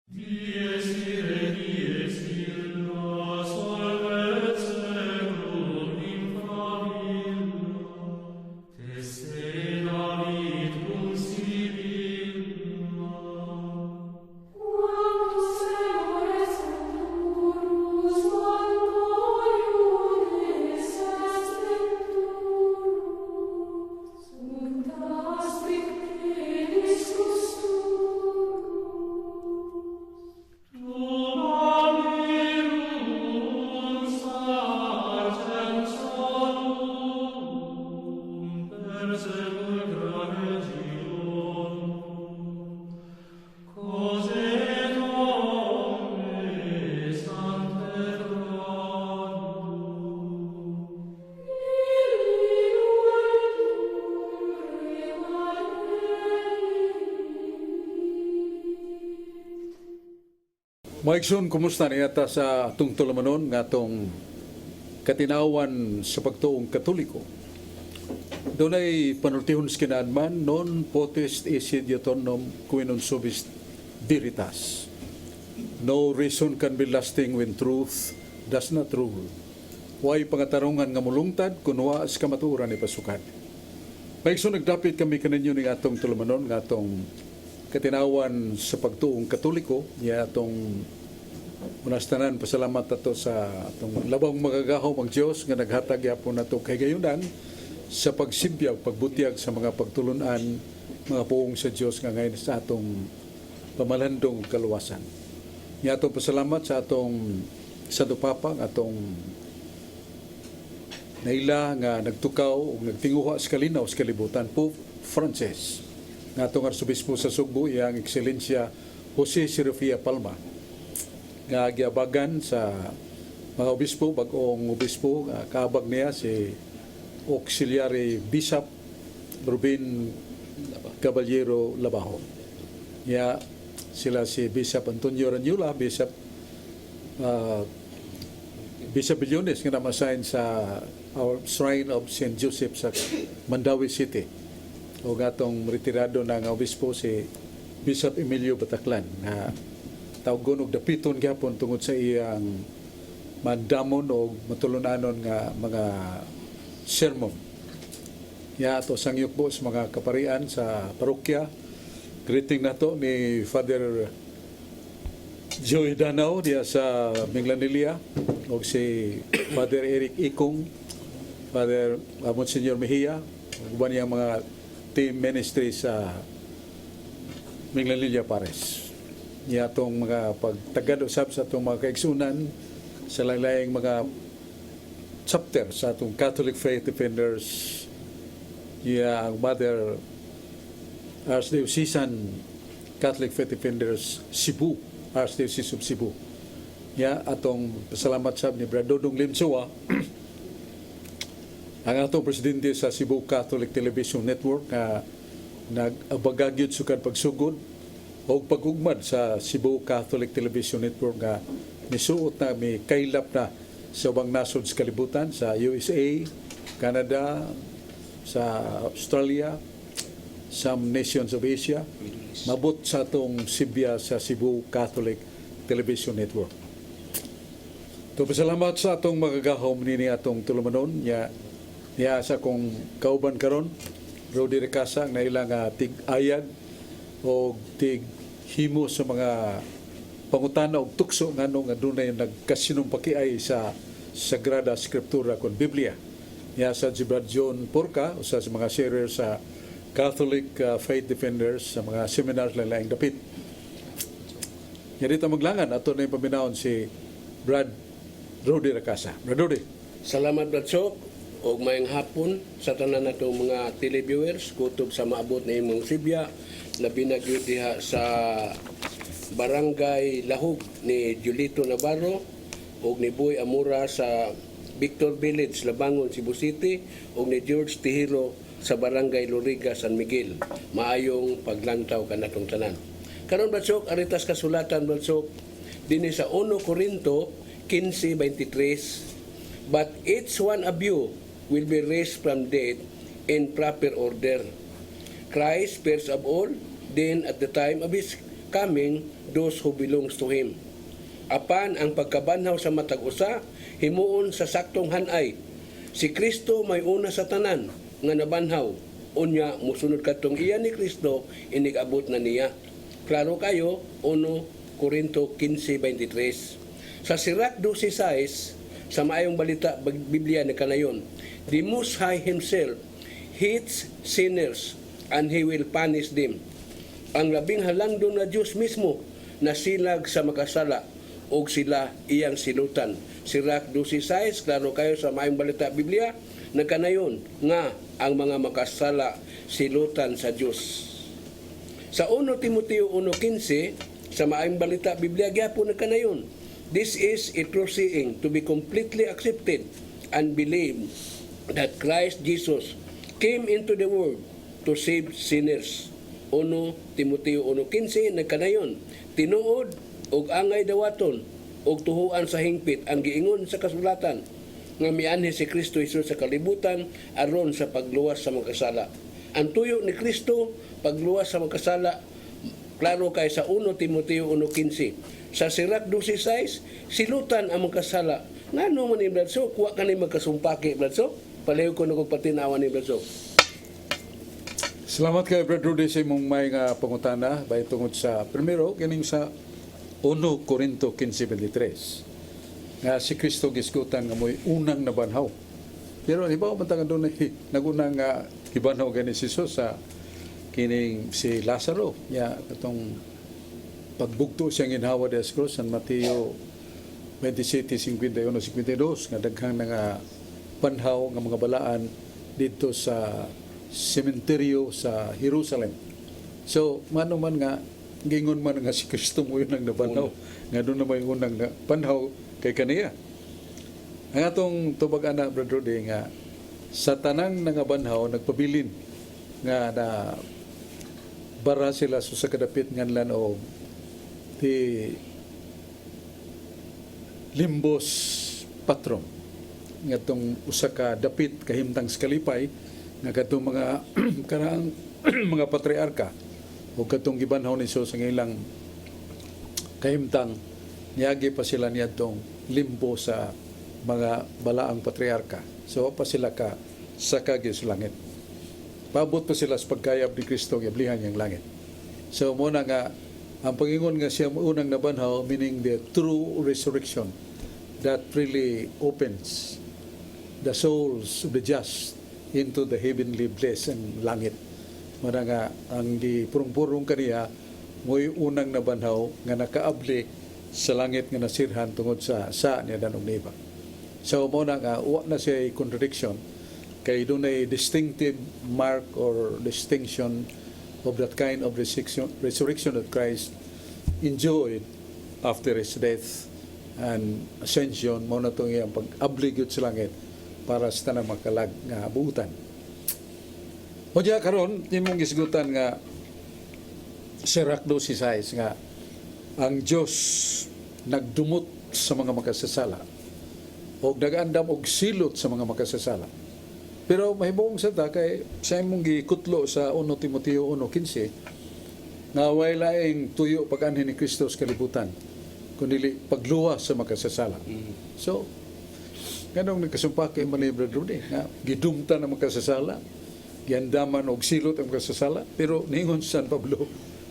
Dies illa solvet seclum in favilla, teste David cum Sibylla. Quantus semores venturus, Antoiunes est venturus, sunt aspic penis custurus. Dominium sargent solum, per sepulcra regionum, causet omnes ante thronum. Maigsoon, kumusta niyata sa atong tulamanon nga atong katinawan sa pagtuong Katoliko? Doon ay panultihon skinaan man, non potest esse diutonum qui non subsist veritas. No reason can be lasting when truth does not rule. Huwag pangatarungan nga mulungtad, kunwa sa kamaturan ni pasukan. Maigsoon, nagdapit kami kaninyo ng atong tulamanon, nga atong katinawan sa pagtuong Katoliko, niya atong unastanan, pasalamat ato sa atong labang magagahaw ang Diyos nga naghatag yapon nato kay gayunan sa pagsibyag, pagbutiyag sa mga pagtulunan, mga puong sa Diyos nga ngayon sa atong pamalandong kaluwasan. Niya atong pasalamat sa atong Santo Papa, atong naila nga nagtukaw o nagtinguha sa kalinaw sa kalibutan, Pope Francis, nga atong Arsobispo sa Sugbo, iyang Ekselensya Jose Serafia Palma, nga giabagan sa mga obispo, bagong obispo, kaabag niya si Auxiliary Bishop Rubin Caballero Labajo. Ya, sila si Bishop Antonio Ranyula, Bishop Billones nga namasahin sa our Shrine of St. Joseph sa Mandawi City. O gatong retirado ng obispo si Bishop Emilio Bataclan na tawgon og dapiton gyapon tungod sa iyang mandamon o matulunanon nga mga sermon. Ya ato sangyup po sa mga kaparian sa parokya. Greeting nato ni Father Joey Danao diya sa Minglanilla o si Father Eric Ikong, Father Monsignor Mejia, uban niyang mga team ministry sa Minglanilla Pares. Niya itong mga pagtagad usab sa itong mga kaigsunan sa lalayang mga chapter sa itong Catholic Faith Defenders, niya ang Mother Archdiocesan Catholic Faith Defenders Cebu, Archdiocese of Cebu. Niya atong pasalamat sab ni Brad Dodong Limsua, ang atong presidente sa Cebu Catholic Television Network nga nag-abagagyod sukad pagsugod o pag-ugmad sa Cebu Catholic Television Network nga nisuot na may kailap na sa ubang nasod sa kalibutan, sa USA, Canada, sa Australia, some nations of Asia, mabot sa itong Sibya sa Cebu Catholic Television Network. So, pasalamat sa atong magagahom nini atong tulumanon, niya sa kong kauban karon, Rodi Recasa, na ilang tig-ayag o tig-himo sa mga pangutana o tukso nga nung adunay nagkasinong pakiay sa Sagrada Scriptura kon Biblia. Niya sa Brad John Porca, usa sa mga sharer sa Catholic Faith Defenders sa mga seminars lalayang dapit. Niya dito maglangan, ato na yung paminahon si Brad Rodi Recasa. Brad Rodi. Salamat Brad Sok. O mayang hapon sa tanan nato mga televiewers kutob sa maabot na imong Sibya na binagyo diha sa Barangay Lahug ni Julito Navarro o ni Boy Amura sa Victor Village, Labangon, Cebu City o ni George Tihiro sa Barangay Loriga, San Miguel. Maayong paglantaw kanatong tanan. Karon Batsok, aritas kasulatan Batsok dinhi sa 1 Corinto 15:23, but each one of you will be raised from death in proper order. Christ first of all, then at the time of his coming those who belongs to Him. Apan ang pagkabanhaw sa matag usa himuon sa saktong hanay. Si Kristo may una sa tanan nga nabanhaw. Unya musunod katong iya ni Kristo inigabot na niya. Klaro kayo 1 Korinto 15:23. Sa Sirach 12:6 sa maayong balita Biblia ni kanayon, the Most High Himself hates sinners and He will punish them. Ang labing halangdon na Diyos mismo nasilag sa makasala o sila iyang silutan. Sirach 12:6, klaro kayo sa maayong balita Biblia na kanayon nga ang mga makasala silutan sa Diyos. Sa 1 Timoteo 1:15 sa maayong balita Biblia gyapon na kanayon, this is a true saying to be completely accepted and believed that Christ Jesus came into the world to save sinners. 1 Timoteo 1:15 na kanayon, tinuod og angay dawaton og tuhuan sa hingpit ang giingon sa kasulatan nga mianhi si Kristo Jesus sa kalibutan aron sa pagluwas sa mga kasala. Ang tuyo ni Kristo pagluwas sa mga kasala, klaro kay sa 1 Timoteo 1:15. Sa Sirach 12:6, silutan ang mga kasala. Ngano man ni Bradso, kuha ka ni magkasumpaki Bradso? Palayo ko na kong patinawan ni Bradso. Salamat kay Brad Rudy sa imong may nga pangutana bay tungod sa primero kining sa 1 Korinto 15:23 nga si Kristo gisgutan nga mo'y unang nabanhaw. Pero di ba mantangan doon nagunang gibanhaw gani si Jesus sa kining si Lazaro ya katong pagbugto siyang ginhawa sa krus San Mateo 27:51-52 nga daghang nga banhaw nga mga balaan dito sa sementeryo sa Jerusalem. So, mano man nga, gingon man nga si Kristo mo yun ang nabanhaw. Nga doon na may unang banhaw kay kaniya. Ang atong tubag anak, Brother Rudy, nga sa tanang nga banhaw, nagpabilin nga na bara sila sa kadapit nganlan o ti limbos patron. Nga itong usa ka dapit kahimtang skalipay nga katong mga karaang mga patriarka o katong gibanhaw ni Jesus ang ilang kahimtang niyagi pa sila niyadtong limbo sa mga balaang patriarka. So pa sila ka sa kagis langit. Paabot pa sila sa pagkayab ni Kristo ng yablihan niyang langit. So muna nga ang pangingon nga siya unang nabanhaw, meaning the true resurrection that really opens the souls of the just into the heavenly bliss and langit. Muna nga, ang di purong-purong kaniya, mo'y unang nabanhaw nga nakaabli sa langit nga nasirhan tungod sa niya danong niba. So, muna nga, na siya contradiction, kay doon ay distinctive mark or distinction of that kind of resurrection that Christ enjoyed after His death and ascension, muna itong iyang pag-abli sa langit para sa tanang makalag nga buutan. O diya karon imong gisgutan nga Sirach 12:6 nga ang Dios nagdumot sa mga makasasala o nag-andam og silot sa mga makasasala. Pero mahimong sa ta kay sa imong gikutlo sa 1 Timoteo 1:15 nga way laing tuyo pag-anhin ni Kristo sa kalibutan kundi pagluwas sa makasasala. So ganong nagkasumpake man ni Brother Rudy nga gidumtan ang makasasala, giandaman og silot ang makasasala, pero ningon San Pablo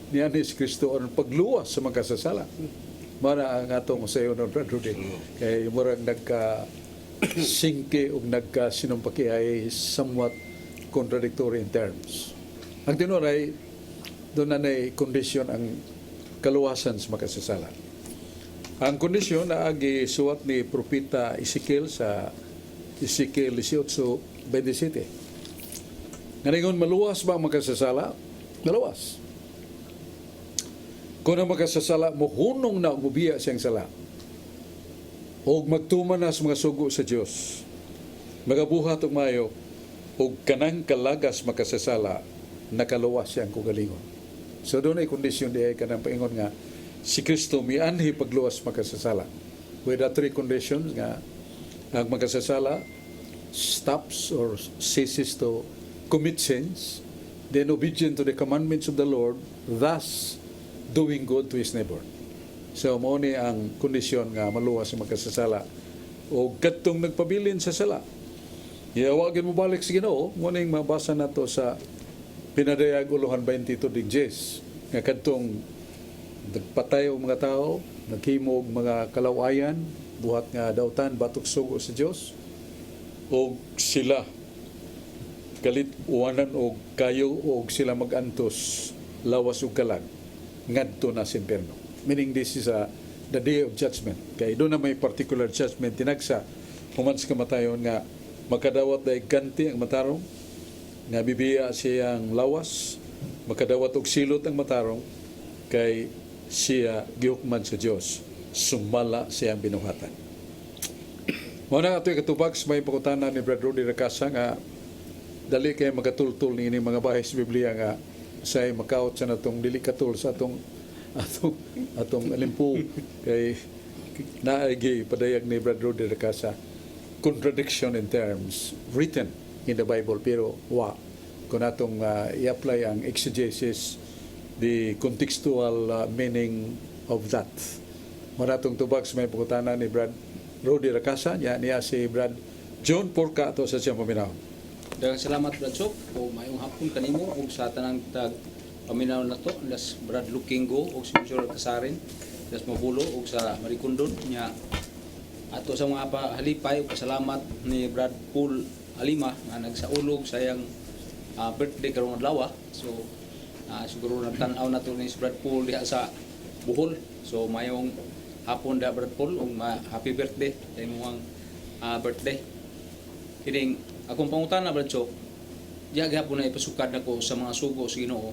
ni Anis Kristo ang pagluwas sa makasasala. Mara ang atong sayo ng Brother Rudy kay murag nagka singke og nagka sinumpaki ay somewhat contradictory in terms. Ang tinuray doon na kondisyon ang kaluwasan sa makasasala. Ang kondisyon na gisuwat ni Propeta Ezekiel sa Ezekiel 18:27. Ngayon, maluwas ba ang makasasala? Maluwas. Kung ang makasasala, muhunong na umubiya siyang sala o magtuman na sa mga sugo sa Diyos, magabuhat og mayo o kanang kalagas makasasala, nakaluwas siyang kugalingon. So doon ay kondisyon di ay kanang paingon nga si Kristo mianhi pagluwas makasasala. With the three conditions nga ang makasasala stops or ceases to commit sins, then obedient to the commandments of the Lord, thus doing good to his neighbor. So mao ni ang kondisyon nga maluwas sa magkasasala o kadtong nagpabilin sa sala. Iawagin mo balik sa Ginoo, nguning mabasa nato sa Pinadayag Uluhan 22 dig 10 nga kadtong nagpatay og mga tao, naghimo og mga kalawayan, buhat nga dautan batok sugo sa Dios og sila galit uwanan og kayo og sila magantos lawas ug kalag ngadto na sa impierno. Meaning this is the day of judgment. Kay doon na may particular judgment tinagsa human sa kamatayon nga makadawat day ganti ang matarong nga bibiya siyang lawas, makadawat og silot ang matarong kay siya gihukman sa Dios, sumala siyang binuhatan. Muna ito'y katubag sa may pangutana ni Brad Rudy Racasa nga dali kay magatultul ni ini mga bahis sa Biblia nga say makaot sa natong dili katul sa atong alimpo kay naagi padayag ni Brad Rudy Racasa contradiction in terms written in the Bible pero kung atong i-apply ang exegesis the contextual meaning of that. Maratong tubag sa may pangutana ni Brad Rudy Racasa niya si Brad John Porca ato sa siyang paminaw. Daghang salamat Brad Sok o mayong hapon kanimo ug sa tanang tag paminaw na to das Brad Lukingo ug si Monsieur Kasarin das Mabulo ug sa Maricondon nya ato sa mga halipay ug pasalamat ni Brad Paul Alima nga nagsaulog sayang birthday karong adlaw. So siguro nagtan-aw na to ni si Brad Paul diha sa Bohol. So mayong hapon da Brad Paul ug happy birthday sa imong birthday. Kining akong pangutana Brad Sok, diya gihapon na ipasukad nako sa mga sugo sa Ginoo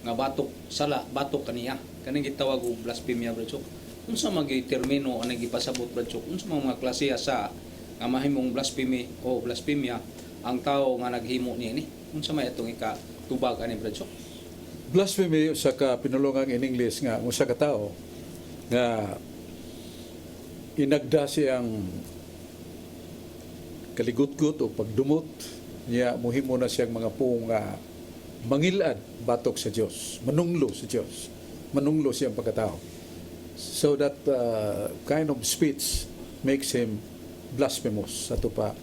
nga batok sala, batok kaniya. Kaning gitawag og blasphemia Brad Sok. Unsa magi-termino ang gipasabot Brad Sok? Unsa mga klase sa nga mahimong blasphemy o blasphemia ang tao nga naghimo niini? Unsa may atong ikatubag ani Brad Sok? Blasphemy sa pinulungan in English nga usa ka tawo nga inagda siyang kaligut-gut o pagdumot niya muhimo na siyang mga pong mangilad batok sa Dios, manunglo sa Dios, manunglo siyang pagkatao. So that kind of speech makes him blasphemous sa tupa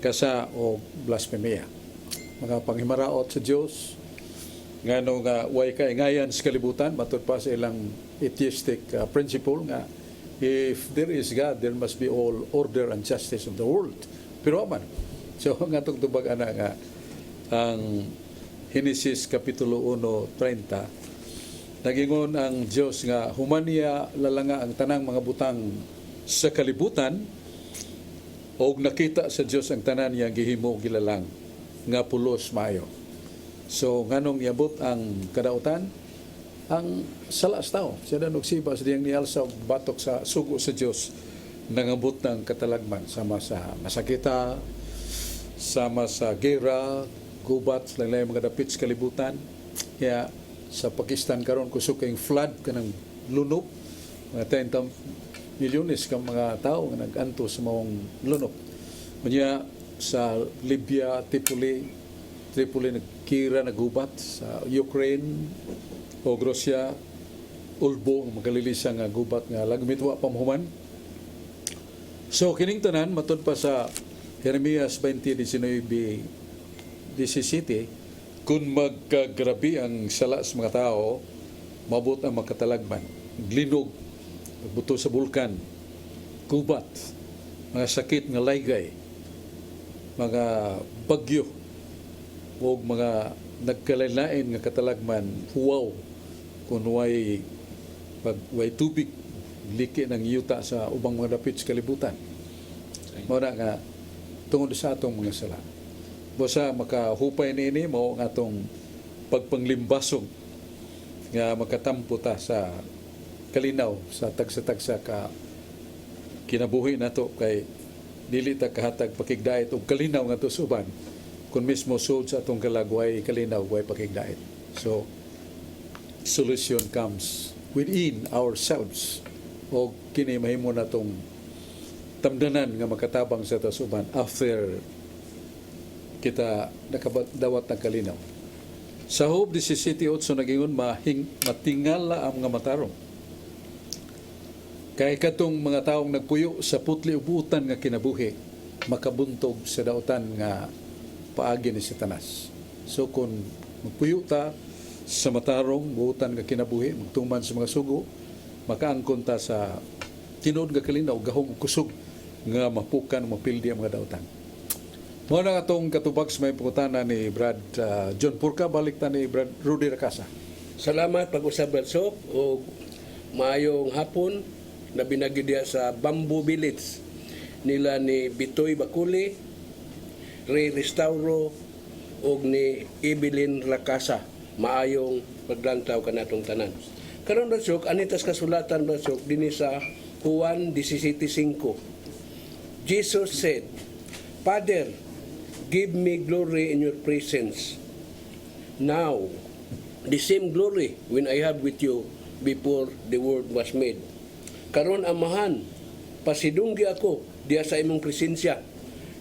kasa o blasphemia. Mga panghimaraot sa Dios ngano nga way kaingayan sa kalibutan matud pa sa ilang atheistic principle nga if there is God there must be all order and justice of the world. Pero man, so nga itong tubag ana nga ang Genesis Kapitulo 1:30 nagingon ang Dios nga human niya lalanga ang tanang mga butang sa kalibutan og nakita sa Dios ang tanan niya gihimo gilalang nga pulos maayo. So nganong yabot ang kadautan ang salas tao siya dan og sibas diyang nialsa og batok sa sugo sa Dios nangabot ng katalagman sama sa masakita, sama sa gera, gubat, lain-lain mga dapit sa kalibutan. Kaya sa Pakistan karon kusog kayong flood kanang lunok, mga 10 milyones kang mga tao nga nag-anto sa mawang lunok. Kanya sa Libya, Tripoli nagkira, nagubat sa Ukraine o Russia, ulbo magalilisa nga gubat nga lagmitwa pamhuman. So kining tanan matud pa sa Jeremias 20:19-17 kung magkagrabi ang sala sa mga tao mabot ang makatalagman, glinog, pagbuto sa bulkan, gubat, mga sakit nga laygay, mga bagyo o mga nagkalain nga katalagman, huwaw kung way tubig liki ng yuta sa ubang mga dapit sa kalibutan. Muna nga tungod sa atong mga sala. Basta makahupay niini mao nga atong pagpanglimbasog nga makatampo ta sa kalinaw sa tagsa-tagsa ka kinabuhi nato kay dili ta kahatag pakigdait og kalinaw nga to suban kun mismo sud sa atong kalagway kalinaw way pakigdait. So solution comes within ourselves o kini mahimo natong tamdanan nga makatabang sa tasuban after kita nakadawat ng kalinaw. Sa Job 17:8 nagingon matingala ang mga matarong. Kay katong mga taong nagpuyo sa putli ubutan nga kinabuhi, makabuntog sa dautan nga paagi ni Satanas. So kung magpuyo ta sa matarong buutan nga kinabuhi, magtuman sa mga sugo, makaangkon ta sa tinuod nga kalinaw, gahong kusog nga mapukan, mapildi ang mga dautan. Mao na atong katubag sa may pangutana ni Brad John Purka, balik ta ni Brad Rudy Racasa. Salamat pag-usab Bradsok o maayong hapon na binagi diya sa Bamboo Village nila ni Bitoy Bakuli, Ray Restauro o ni Evelyn Racasa. Maayong paglantaw kanatong tanan. Karon Bradsok, anitas kasulatan Bradsok dinhi sa Juan 17:5. Jesus said, Father, give me glory in your presence. Now, the same glory when I had with you before the world was made. Karon amahan, pasidunggi ako diya sa imong presensya.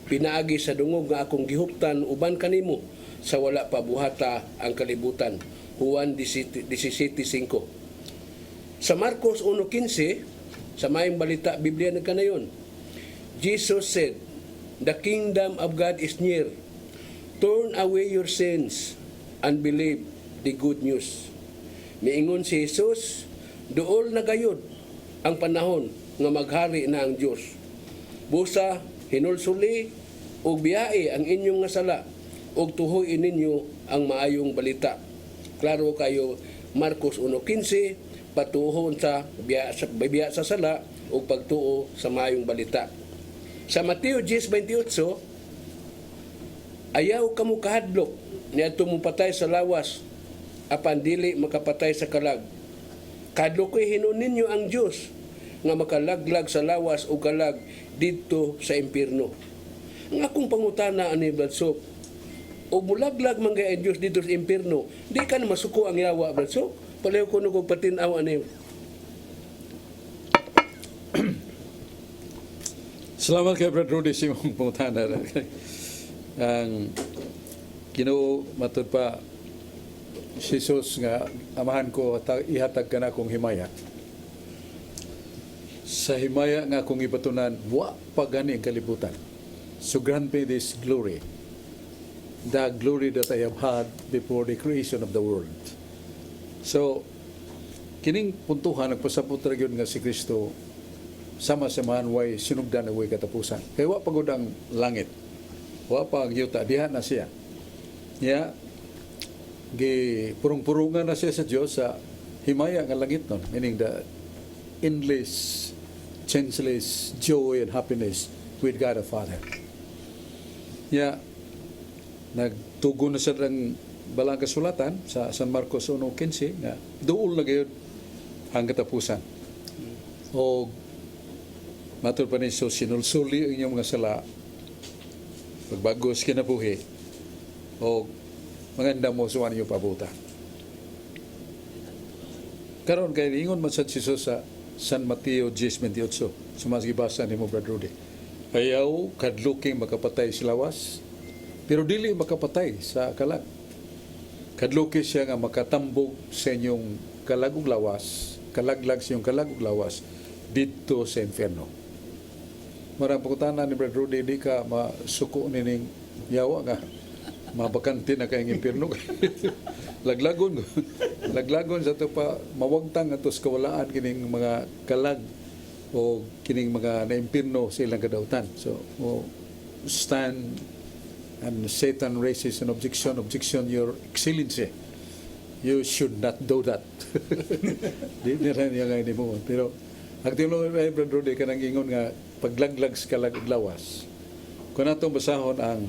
Pinaagi sa dungog nga akong gihuptan uban kanimo sa wala pa buhata ang kalibutan. Juan 17:5. Sa Marcos 1:15, sa mayong balita Biblia nagkanayon, Jesus said, the kingdom of God is near. Turn away your sins and believe the good news. Miingon si Jesus, duol na gayud ang panahon nga maghari na ang Dios. Busa hinulsuli ug biyae ang inyong nga sala ug tuhoy ninyo ang maayong balita. Klaro kayo Marcos 1:15 patuhon sa biya sa sala ug pagtuo sa maayong balita. Sa Mateo 10:28, ayaw kamo kahadlok niadto mo patay sa lawas apan dili makapatay sa kalag. Kadlokoy hinuon ninyo ang Dios nga makalaglag sa lawas o kalag didto sa impierno. Ang akong pangutana ani Bradsok, o mulaglag man gay ang Dios dito sa impierno, di ka na masuko ang yawa Bradsok. Palayo ko no kog patinaw ani. Salamat kay Brad Rudy sa imong pangutana. Ang Ginoo matud pa Jesus nga amahan ko ihatag kana kong himaya. Sa himaya nga akong ibatunan, wa pa gani ang kalibutan. So grant me this glory, the glory that I have had before the creation of the world. So, kining puntuhan, nagpasapot ra gyud nga si Kristo sama-samahan way sinugdan na way katapusan. Kaya wa pagod ang langit. Wa pa ang yuta, diha na siya. Ya, purong-purungan na siya sa Dios sa himaya nga langit nun, meaning the endless, changeless joy and happiness with God the Father. Ya, nagtugon na siya ng balang kasulatan sa San Marcos 1:15 nga duol na gayud ang katapusan. O matur pa ni so sinulsuli ang inyong mga sala pagbagos kinabuhi o maganda mo suwan niyo pabuta. Karon kay ingon man sa Jesus sa San Mateo 10:28 sumasgibasa ni mo Brad Rudy. Ayaw kadluking makapatay sa lawas pero dili makapatay sa kalag. Kadluki siya nga makatambog sa inyong kalagog lawas, kalaglag sa inyong kalagog lawas dito sa inferno. Marang pagkutana ni Brad Rudy, di ka masuko nining yawa nga mabakante na kayong inferno. Laglagon sa ito pa mawagtang atos kawalaan kining mga kalag o kining mga na-impirno sa ilang kadautan. So, stand and Satan raises an objection, your excellency. You should not do that. Di rin yung nga mo. Pero, ang tinulong ni Brad Rudy, kanang ingon nga, paglaglag sa kalaglawas. Kung natong basahon ang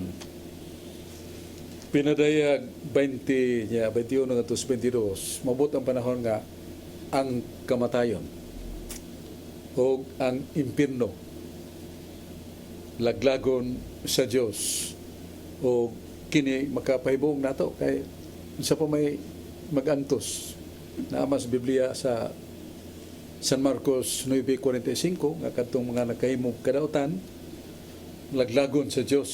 pinadayag 21 at 22, mabot ang panahon nga ang kamatayon o ang impirno laglagon sa Dios o kini makapahibong nato kay sa pa may magantos na mas Biblia sa San Marcos 9:45 nga kadtong mga nakahimong kadautan laglagon sa Dios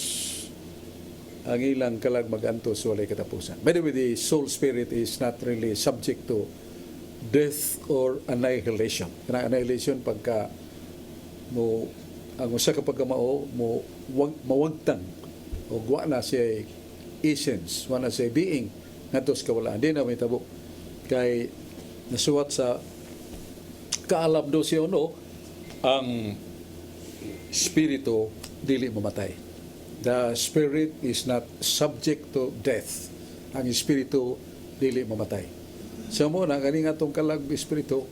ang ilang kalag magantos walay katapusan. By the way, the soul spirit is not really subject to death or annihilation. Kana annihilation pagka mo ang usa ka pagkamao mo mawagtang o wa na siya essence, wa na siya being ngadto sa kawalaan. Di na may tabo kay nasuwat sa Kaalab 12:1 ang spirito dili mamatay. The spirit is not subject to death. Ang espiritu dili mamatay. So mo na ganing atong kalag espiritu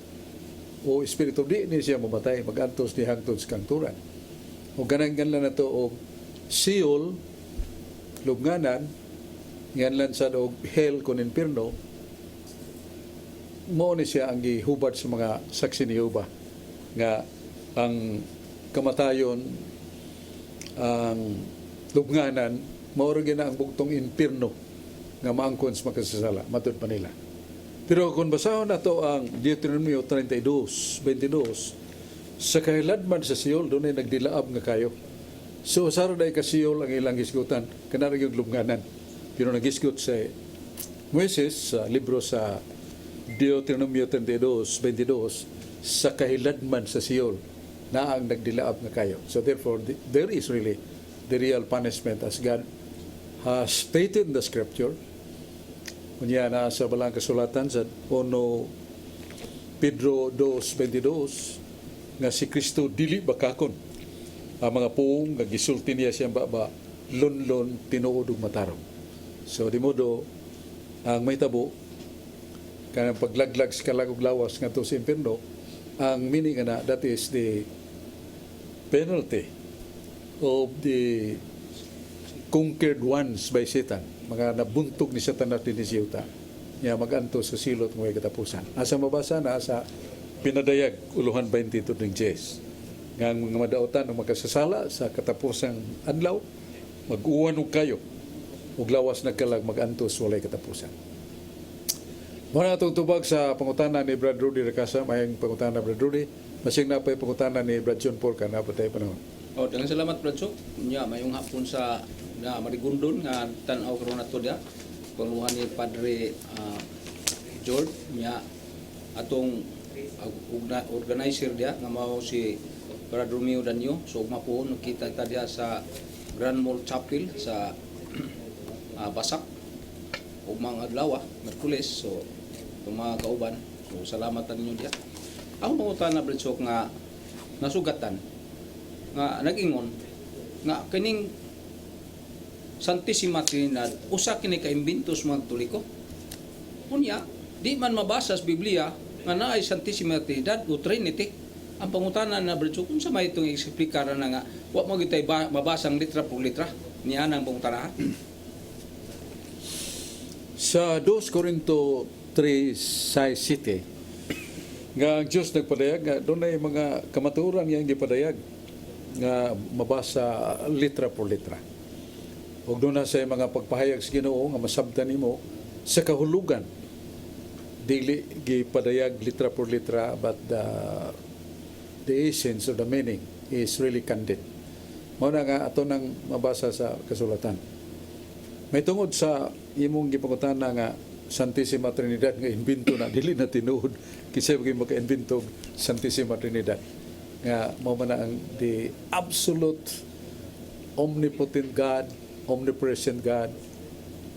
o espiritu di ni siya mamatay magantos ni hangtod sa kanturan. O ganang ganlan nato og Sheol lubnganan nganlan sa og hell kun impierno mo ni siya ang gihubad sa mga saksi ni Jehova nga ang kamatayon ang lubnganan mao ug ang bugtong impierno nga maangkon sa makasasala matud pa nila. Pero kung basahon nato ang Deuteronomio 32:22 sa kahiladman sa Sheol dunay nagdilaab nga kayo. So saro day ka Sheol ang ilang gisgutan kanara gyud lubnganan. Pero nagisgot sa Moises sa libro sa Deuteronomio 32:22 sa kahiladman sa Sheol na ang nagdilaab nga kayo. So therefore, there is really the real punishment as God has stated in the scripture. Kunya na sa balang kasulatan sa 1 Pedro 2:22 nga si Kristo dili bakakon ang mga puong nga gisulti niya siyang baba lunlon tinuod ug matarong. So di modo ang may tabo kanang paglaglag sa kalagog lawas ngadto sa impierno, ang meaning na that is the penalty of the conquered ones by Satan. Mga nabuntog ni Satan natin ni Siyuta. Niya maganto sa silot ng katapusan. Asa mabasa na sa pinadayag uluhan 22 ng Jes. Nga mga madautan ng magkasasala sa katapusang adlaw, mag-uwan og kayo ug lawas nagkalag magantos walay katapusan. Muna itong tubag sa pangutana ni Brad Rudy Recasa, mayang pangutana Brad Rudy, masing na pa pangutana ni Brad John Paul ka na patay panahon. Daghang salamat Brad Chok. Nya mayong hapon sa na Marigondon nga tan-aw karon nato dia. Panguhan ni Padre George nya atong organizer dia nga mao si Brad Romeo Danyo. So mapuhon kita ta dia sa Grand Mall Chapel sa Basak ug mga adlaw Merkules. So itong mga kauban, so salamat ninyo diya. Ako mangutana Brad Chok nga nasugatan nga nag-ingon nga kining Santissima Trinidad usa kini ka imbintos mga Katoliko. Unya di man mabasa sa Biblia nga naay Santissima Trinidad o Trinity. Ang pangutana na Brad Chok unsa may itong eksplika na nga wa mo gitay mabasang litra por litra niya nang pangutana. Sa 2 Corinto 3:7 nga ang Diyos nagpadayag nga doon ay mga kamaturan nga gipadayag nga mabasa litra por litra. Ug doon na sa mga pagpahayag sa Ginoo nga masabtan nimo sa kahulugan dili gipadayag litra por litra but the essence of the meaning is really candid. Mao na nga ato nang mabasa sa kasulatan. May tungod sa imong gipangutana nga Santissima Trinidad nga imbento na dili na tinuod kisay gyud maka-imbento Santissima Trinidad nga mao man ang the absolute omnipotent God, omnipresent God,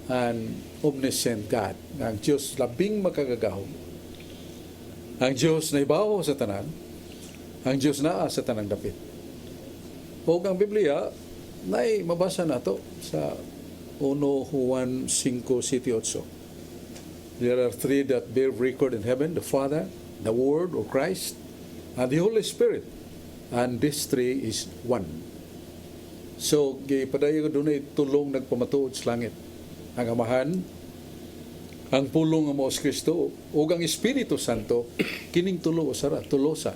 and omniscient God. Ang Diyos labing makagagahom. Ang Diyos na ibawo sa tanan, ang Diyos naa sa tanang dapit. O ang Biblia nay mabasa nato sa 1 Juan 5:7-8. There are three that bear record in heaven, the Father, the Word or Christ, and the Holy Spirit. And this three is one. So, gipadayag doon tulong nagpamatuod sa langit. Ang Amahan, ang pulong ng Moos Kristo, o ang Espiritu Santo, kining tulo sa tulosa.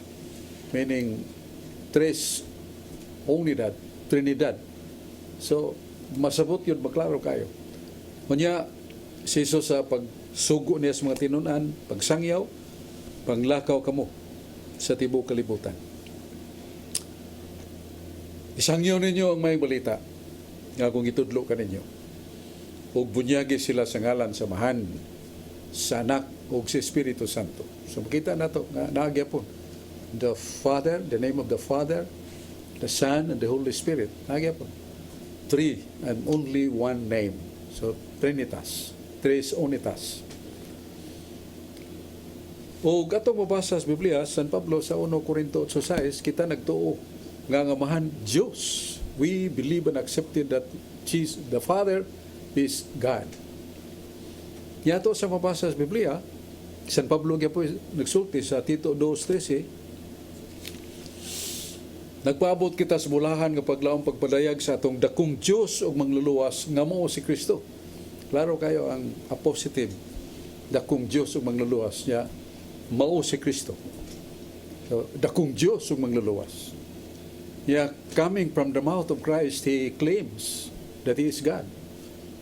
Meaning, tres, unidad, Trinidad. So, masabot yun, maklaro kayo. Kanya, si Jesus sa pagsugo niya sa mga tinunan, pagsangyaw, panglakaw kamo sa tibuok kalibutan. Isangyaw ninyo ang may balita nga kung itudlo ka ninyo. ug bunyagi sila sa ngalan sa Amahan, sa Anak ug sa Espiritu Santo. So makita nato nga nagyapon the Father, the name of the Father, the Son, and the Holy Spirit. Nagyapon. Three and only one name. So Trinitas, Tres Unitas. O gato mabasa sa Biblia, San Pablo sa 1 Corinto 8:6, kita nagtuo nga ang Amahan Diyos. We believe and accepted that Jesus, the Father, is God. Yato sa mabasa sa Biblia, San Pablo nga po nagsulti sa Tito 2:13, nagpaabot kita sa bulahan nga paglaong pagpadayag sa atong dakong Diyos ug mangluluwas nga mao si Kristo. Klaro kayo ang positive, dakong Diyos ug mangluluwas niya, mao si Kristo. So, dakong Diyos ug mangluluwas. Yeah, coming from the mouth of Christ, He claims that He is God.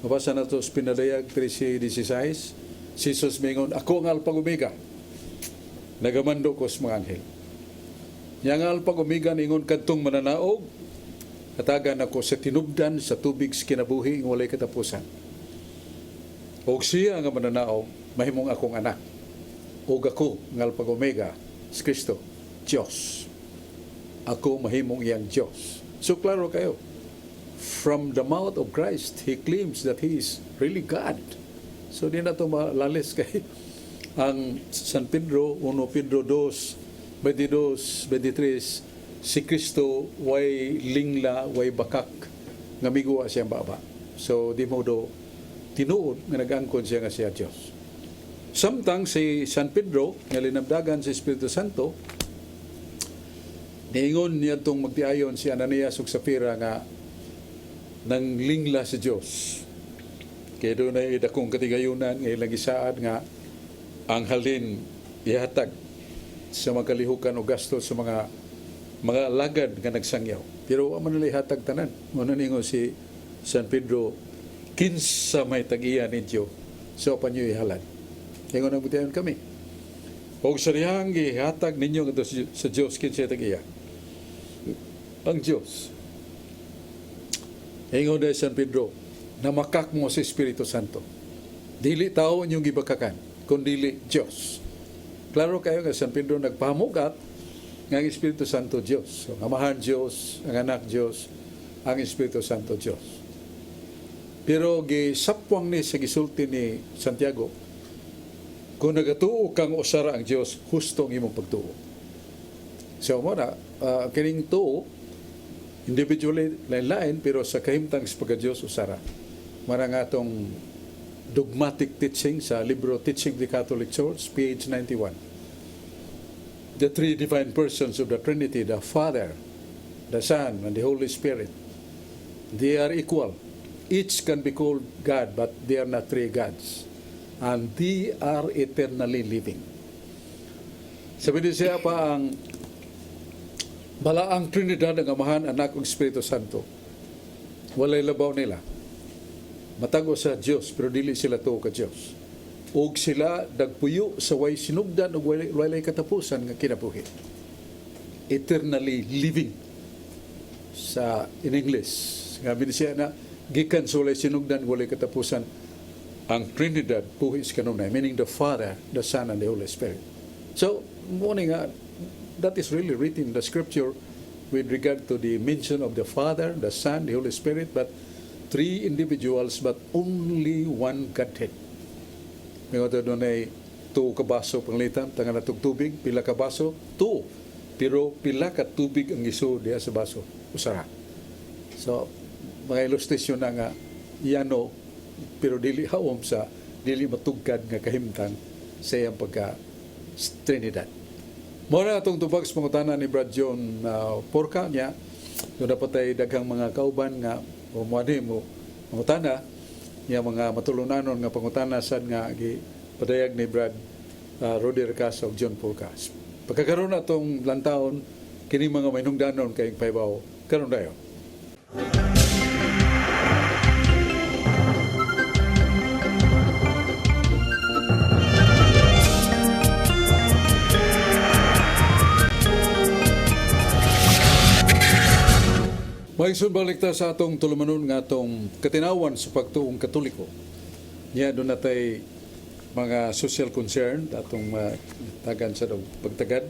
Mabasa na ito sa Pinadayag 13:16, si Jesus mingon, ako ang Alpha ug Omega, nagamando ko sa mga anghel. Yang Alpha ug Omega ningon kadtong mananaog, katagan ako sa tinubdan sa tubig sa kinabuhi ng walay katapusan. Og siya nga mananaog, mahimong akong anak. Og ako ang Alpha ug Omega, si Kristo, Diyos. Ako mahimong iyang Diyos. So klaro kayo, from the mouth of Christ, He claims that He is really God. So di na ito malalis kay ang San Pedro, 1 Pedro 2, 22, 23, si Kristo way lingla, way bakak, nga miguwa siyang baba. So di mo do tinuod nga nag-angkon siya nga siya Diyos. Samtang si San Pedro, nga linabdagan si Espiritu Santo, niingon niya itong magtiayon si Ananias ug Sapphira nga nang lingla si Diyos. Kaya doon ay dakong katigayunan ng ilang isaad nga ang halin ihatag sa magkalihukan o gasto sa mga alagad nga nagsangyaw. Pero ang manalay hatag tanan. Muna ningo si San Pedro, kinsa may tag-iya ninyo, so panyo ihalad. Kaya nga nagbutihan kami. O sarihang ihatag ninyo sa Diyos, kinsa tag-iya. Ang Diyos. Ingon na San Pedro, namakak mo sa Espiritu Santo. Dili tao inyong gibakakan, kundi Diyos. Klaro kayo nga San Pedro nagpamugat nga ang Espiritu Santo Diyos. So, Amahan Diyos, ang Anak Diyos, ang Espiritu Santo Diyos. Pero gisapwang ni sa gisulti ni Santiago, kung nagatuo kang usara ang Diyos, husto ang imong pagtuo. So, muna, kining tuo, individually lain-lain, pero sa kahimtang sa pagka-Diyos usara. Marang atong dogmatic teaching sa libro Teaching the Catholic Church, page 91. The three divine persons of the Trinity, the Father, the Son, and the Holy Spirit, they are equal. Each can be called God, but they are not three gods. And they are eternally living. Sabi din siya pa ang balaang Trinidad ng Amahan, Anak ug Espiritu Santo. Walay labaw nila. Matago sa Diyos, pero dili sila tuo ka Diyos. Og sila dagpuyo sa way sinugdan ug walay katapusan nga kinabuhi. Eternally living. Sa in English, nga siya na gikan sa walay sinugdan walay katapusan ang Trinidad buhis kanunay, meaning the Father, the Son, and the Holy Spirit. So, morning that is really written in the scripture with regard to the mention of the Father, the Son, the Holy Spirit, but three individuals, but only one Godhead. May ito doon ay 2 kabaso panglitan, tangan na tubig, pila kabaso, 2. Pero pila ka tubig ang iso diya sa baso, usara. So, mga ilustrasyon na nga, yano, pero dili haom sa, dili matugkad nga kahimtang sa iyang pagka-Trinidad. Muna itong tubag sa pangutana ni Brad John Porca niya, doon dapat ay daghang mga kauban nga umuani mo pangutana niya, mga matulunanon nga pangutana sad nga padayag ni Brad Rodi Recasa ug John Porca. Pagkakaroon na itong lantaon, kini mga mainungdanon kayong paibaw, karon dayo. Maisun balik ta sa atong tulumanon nga atong katinawan sa pagtuong Katoliko. Nya doon natay mga social concern atong tagan sa pagtagad.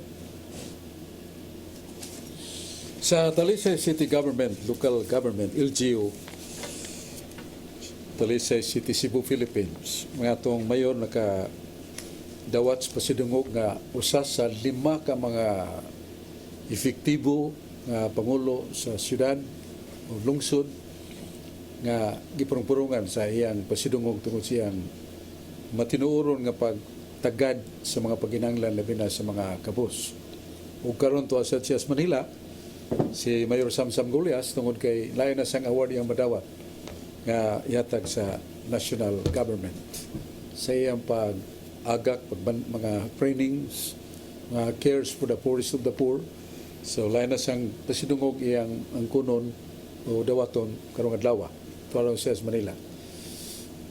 Sa Talisay City Government, Local Government, LGU, Talisay City, Cebu, Philippines, mga atong mayor dawat sa pasidungog nga usa sa 5 ka mga efektibo nga pangulo sa syudad o lungsod nga gipurong-purungan sa iyang pasidungog tungod siyang matinuoron nga pagtagad sa mga paginanglan labi na sa mga kabus. Ug karon to sa Manila, si Mayor Samsam Golias tungod kay lain na sang award yang madawat nga ihatag sa national government sa iyang pag-agak, mga trainings, mga cares for the poorest of the poor. So lain na sang pasidungog iyang ang kunon o dawaton karong adlaw tuwalong sa Manila.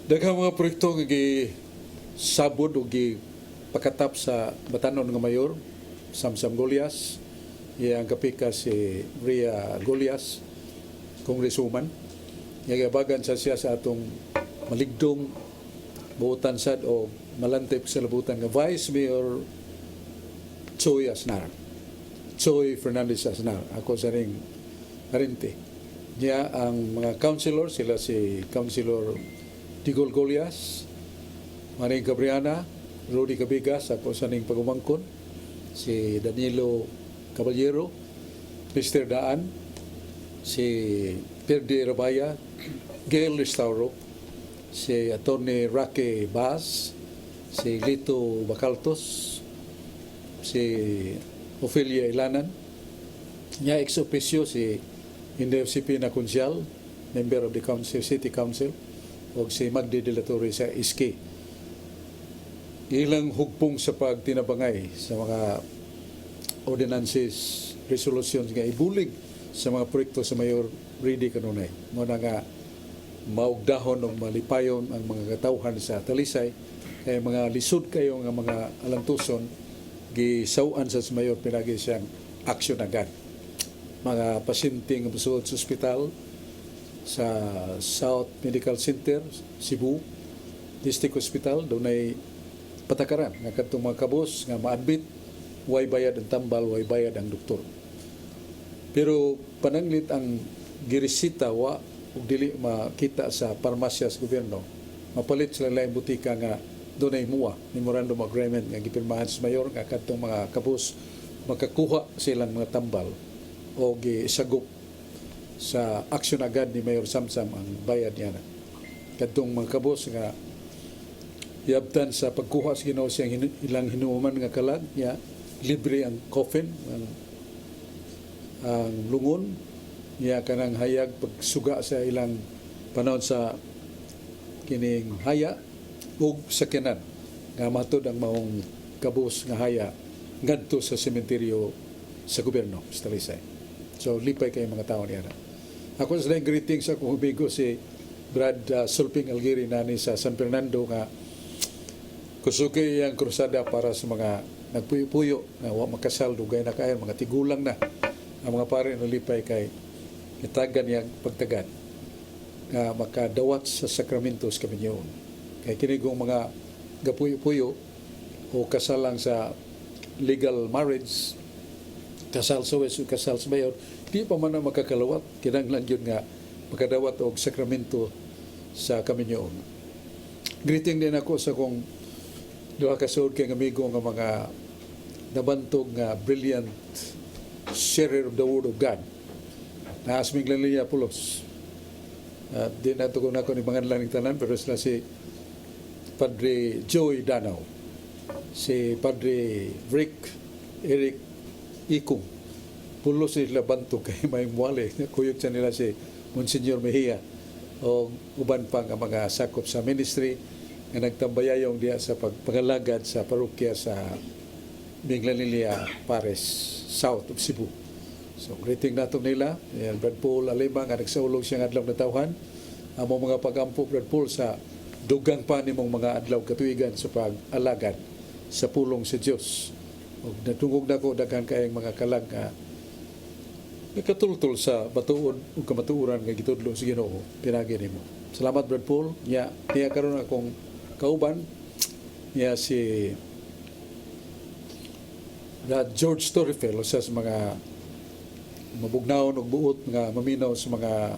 Daghang mga proyekto nga sabod o pakatap sa batanon nga mayor Samsam Golias, iyang kapika si Rhea Golias, Congresswoman. Yagabagan siya sa atong maligdong buutan sad o malantip sa labutan nga Vice Mayor Choy Asnar. Choy Fernandez Asnar. Ako sa ring parente. Niya ang mga councilor, sila si Councilor Tigol Golias, Maring Cabriana, Rudy Cabigas, ako sa ring pagumangkon, si Danilo Caballero, Mr. Daan, si Perdi Rabaya, Gail Restauro, si Atty. Roque Bas, si Lito Bacaltos, si Ophelia Ilanan, niya ex officio si NDFCP na konsyal, member of the council, city council, o si Magdi de la Torre sa ISKI. Ilang hugpong sa pagtinabangay sa mga ordinances, resolutions nga ibulig sa mga proyekto sa Mayor Ridi kanunay. Muna nga maugdahon o malipayon ang mga katawhan sa Talisay, kaya mga lisod kayo nga mga alantuson, gisawan sa Mayor pinagi siyang aksyon agad. Mga pasyente nga musuod sa ospital sa South Medical Center, Cebu, District Hospital, doon ay patakaran nga kadtong mga kabos nga ma-admit, way bayad ang tambal, way bayad ang doktor. Pero pananglit ang girisita wa ug dili makita sa parmasya sa gobyerno, mapalit sila laing butika nga doon ay MUA, Memorandum of Agreement nga gipirmahan sa mayor nga kadtong mga kabos makakuha silang mga tambal o gisagop sa aksyon agad ni Mayor Samsam ang bayad niya na. Kadtong mga kabos nga iabtan sa pagkuha sa Ginoo siyang ilang hinuman nga kalag niya, libre ang coffin, ang lungon niya kanang hayag pagsuga sa ilang panahon sa kining haya ug sakyanan nga matod ang maong kabus nga haya ngadto sa sementeryo sa gobyerno sa Talisay. So lipay kay mga tao niya. Ako sa greetings sa akong hubigo si Brad Sulping Algiri nani sa San Fernando nga kusuki ang krusada para sa mga nagpuyo-puyo na wa makasal dugay na kayo mga tigulang na ang mga pare na lipay kay itagan niyang pagtagad nga makadawat sa sakramentos kami niyon. Kay kinigong mga gapuyo-puyo o kasal lang sa legal marriage, kasal sa wes o kasal sa mayor, di pa man na makakalawat, kinanglan yun nga makadawat o sakramento sa kami niyon. Greeting din ako sa kong duha kasud kay amigo nga mga nabantog nga brilliant sharer of the word of God. Naasming Lilia Pulos. Di na ito ko na ni mga laning tanan, pero sila si Padre Joy Danao, si Padre Eric Ikong. Pulos sila bantog kay may muwali. Kuyog sa nila si Monsignor Mejia o uban pa nga mga sakop sa ministry nga nagtambayayong diya sa pagpangalagad sa parokya sa Minglanilia Pares, South of Cebu. So, greeting nato nila. Yan, Brad Paul Alima nga nagsaulog siyang adlaw na tawhan. Among mga pag-ampo, Brad Paul, sa dugang pa ni mong mga adlaw katuigan sa pag-alagad sa pulong sa Diyos. O natungog na ko daghan kayong mga kalag katultol sa batuon ug kamatuoran nga gitudlo sa Ginoo pinagi nimo. Salamat Brad Paul. Niya karon akong kauban niya si George Torrefel sa mga mabugnaon ug buot nga maminaw sa mga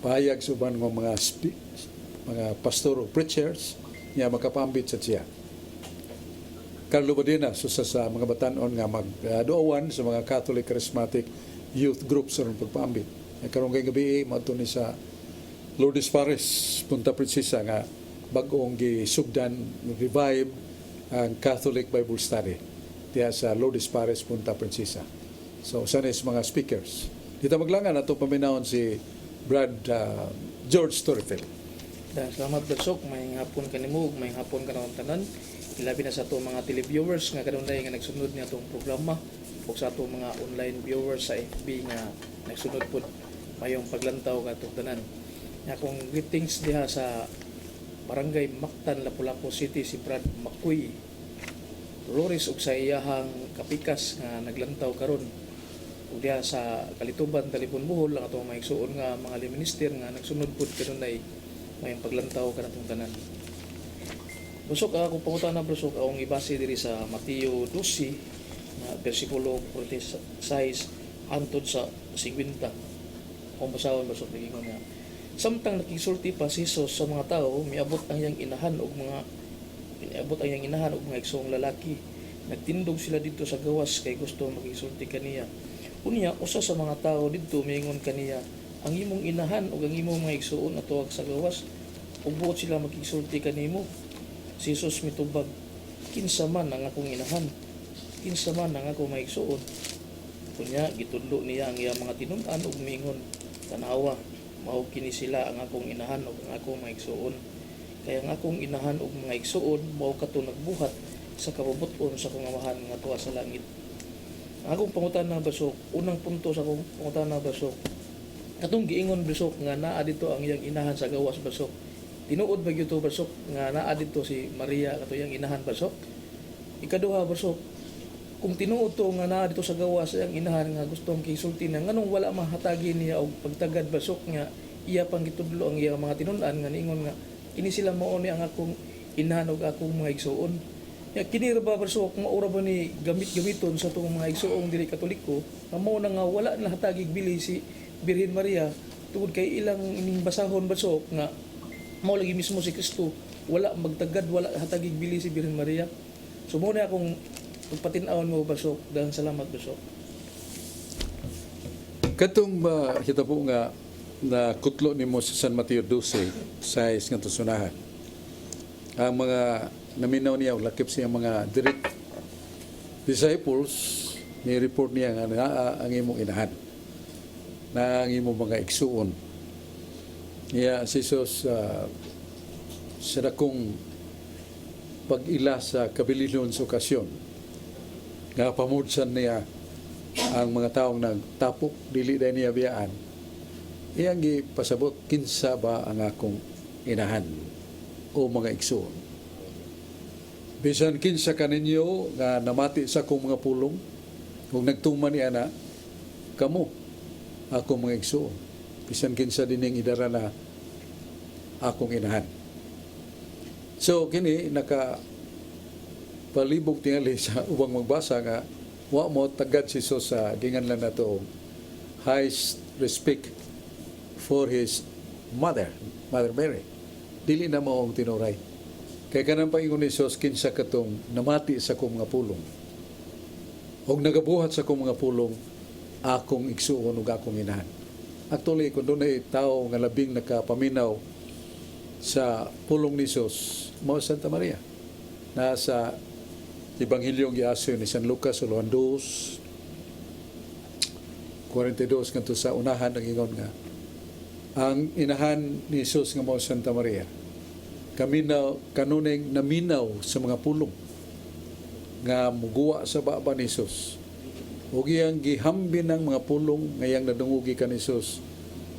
pahayag sa uban nga mga pastor o preachers niya makapambit sa siya. Carlo Badina sa mga batanon nga magduawan sa mga Catholic Charismatic Youth Groups sa pagpaambit. Karong kay gabi madto ni sa Lourdes Paris, Punta Princesa nga bag-ong gisugdan revive ang Catholic Bible Study diya sa Lourdes Paris, Punta Princesa. So sana is mga speakers. Dito maglangan ato paminahon si Brad George Torrefel. Salamat Brad. May hapon kanimo, may hapon kanang tanan. Ilabi na sa ato mga televiewers nga kanunay nga nagsunod niya atong programa o sa ato mga online viewers sa FB nga nagsunod pod mayong paglantaw nga atong tanan. Nga kong greetings diha sa Barangay Mactan, Lapu-Lapu City si Brad Makoy Dolores ug sa iyahang kapikas nga naglantaw karon ug diha sa Kalituban, Talipon, Bohol ang atong maigsuon nga mga minister nga nagsunod pod kanunay mayong paglantaw kanatong tanan. Busok ako pangutana busok akong ibase diri sa Mateo 12 na bersikulo 46 hangtod sa 50. Kung basahon busok nagingon nga samtang nakigsulti pa si Jesus sa mga tao, miabot ang iyang inahan og mga igsoong lalaki. Nagtindog sila dito sa gawas kay gusto magigsulti kaniya. Unya usa sa mga tao didto miingon kaniya, ang imong inahan ug ang imong mga igsoon atuwag sa gawas ug buot sila magigsulti kanimo. Si Jesus mitubag, kinsa man ang akong inahan, kinsa man ang akong maigsuon. Kunya gitudlo niya ang iyang mga tinun-an ug miingon, tanawa, mao kini sila ang akong inahan ug ang akong maigsuon. Kaya ang akong inahan ug mga igsuon mao kato nagbuhat sa kabubuton sa akong amahan nga tuwa sa langit. Ang akong pangutana basok, unang punto sa akong pangutana basok, katong giingon basok nga naa dito ang iyang inahan sa gawas basok. Tinuod ba gyud to basok nga naa dito si Maria kato iyang inahan basok? Ikaduha basok, kung tinuod to nga naa dito sa gawas iyang inahan nga gustong kisulti na nganong wala mahatagi niya og pagtagad basok nga iya pang gitudlo ang iyang mga tinun-an nga niingon nga kini sila mao ni ang akong inahan ug akong mga igsuon. Ya kini ra ba basok maura ba ni gamit-gamiton sa tong mga igsuong dili Katoliko nga mao na nga wala na hatagig bili si Birhen Maria tungod kay ilang ining basahon basok nga mao lagi mismo si Kristo wala magtagad wala hatagig bili si Birhen Maria. So mo na akong pagpatin-awon mo basok dahil salamat basok. Katong kita po nga na kutlo nimo sa San Mateo 12 sa nga tusunahan. Ang mga naminaw niya lakip siya mga direct disciples ni report niya nga ang imong inahan na ang imong mga igsuon. Niya si Jesus sa dakong pag-ila sa kabililon sa okasyon nga pamudsan niya ang mga taong nagtapok dili dahil niya biyaan. Iyang gipasabot kinsa ba ang akong inahan o mga igsuon. Bisan kinsa kaninyo nga namati sa akong mga pulong kung nagtuman niya na kamo akong mga igsuon. Bisan kinsa dining idara na akong inahan. So kini naka palibog tingali sa ubang magbasa nga wa mo tagad si Jesus sa ginganlan nato highest respect for his mother Mary. Dili na mao ang tinuray. Kay kanang paingon ni Jesus kinsa katong namati sa akong mga pulong. Og nagabuhat sa akong mga pulong akong igsuon ug akong inahan. Actually, kung doon ay tao nga labing nakapaminaw sa pulong ni Jesus, mao Santa Maria. Nasa Ebanghelyong giaso ni San Lucas, Uluan 2, 42, kanto sa unahan, nag-ingon nga, ang inahan ni Jesus nga mao Santa Maria, kanuneng naminaw sa mga pulong nga muguwa sa baba ni Jesus. Ug iyang gihambi ng mga pulong ngayang nadungugi ka ni Jesus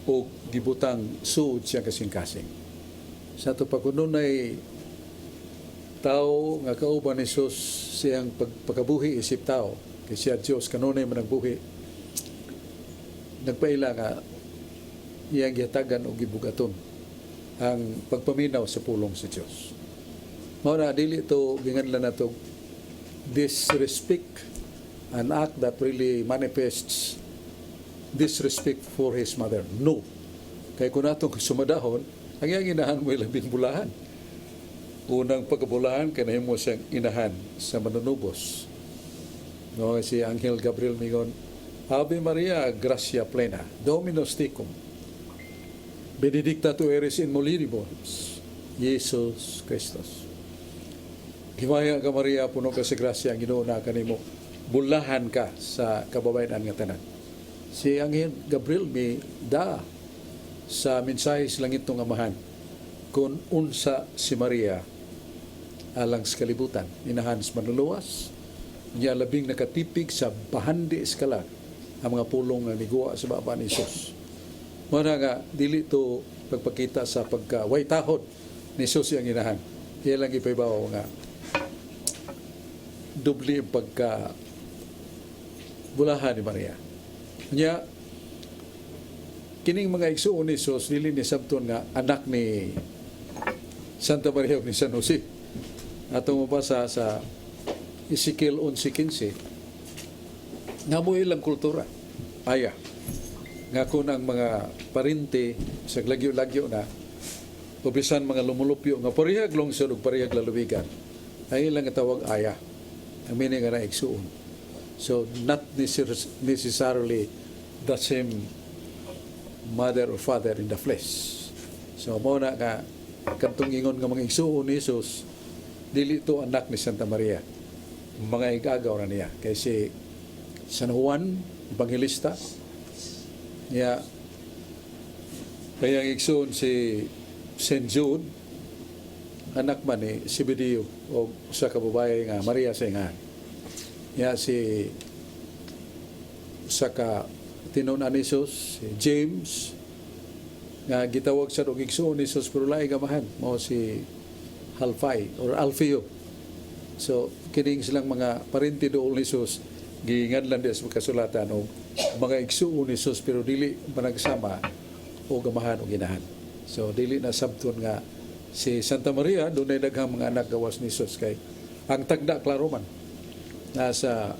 o gibutang suod siya kasing-kasing. Sa ito pagkununay tao nga kauban ni Jesus siyang pagkabuhi isip tao kay siya Diyos kanunay managbuhi. nagpaila nga iyang gihatagan og gibugaton ang pagpaminaw sa pulong sa Dios. Mao na dili to ginganlan nato disrespect, an act that really manifests disrespect for his mother. No. Kaya kung natong sumadahon, ang iyang inahan mo labing bulahan. Unang pagkabulahan, kanahin mo siyang inahan sa manunubos. No, si Anghel Gabriel mingon, Ave Maria, gracia plena, Dominus tecum. Benedicta tu eres in mulieribus, Jesus Christus. Himaya ka Maria, puno ka sa grasya, ang Ginoo na kanimo. Bulahan ka sa kababayan nga tanan. Si Anghel Gabriel may da sa mensahe sa langit ng amahan kung unsa si Maria alang sa kalibutan. Inahan sa manluluwas, niya labing nakatipig sa bahandi eskala ang mga pulong na niguwa sa baba ni Jesus. Muna nga, dili to pagpakita sa pagka-waytahod ni Jesus ang inahan. Iya lang ipaibaw nga dubli ang pagka-bulahan ni Maria. Niya, kining mga igsuon ni Jesus, dili ni sabton nga anak ni Santa Maria ni San Jose. Atong mabasa sa Ezekiel 11:15, nga mo ilang kultura. Aya, nga kung ang mga parinti sa lagyo-lagyo na, ubisan mga lumulupyo, nga parihag lungsod o parihag lalubigan, ay ilang tawag aya. Ang meaning nga na igsuon. So, not necessarily the same mother or father in the flesh. So, mo na nga, kantong ingon nga mga igsuon ni Jesus, dili to anak ni Santa Maria. Mga igagaw na niya. Kasi San Juan, Evangelista, niya, kaya igsuon si St. Jude, anak man ni Zebedeo o sa kababae nga Maria sa ingahan. Ya si sa ka tinunan ni Jesus, si James, nga gitawag sa og igsuon ni Jesus pero laing gamahan mo si Alfai or Alfeo. So kining silang mga parente dool ni Jesus giingadlan des kasulatan og mga igsuon ni Jesus pero dili managsama o gamahan o ginahan. So dili na sabton nga si Santa Maria dunay daghang mga anak gawas ni Jesus kay ang tagda klaro man nasa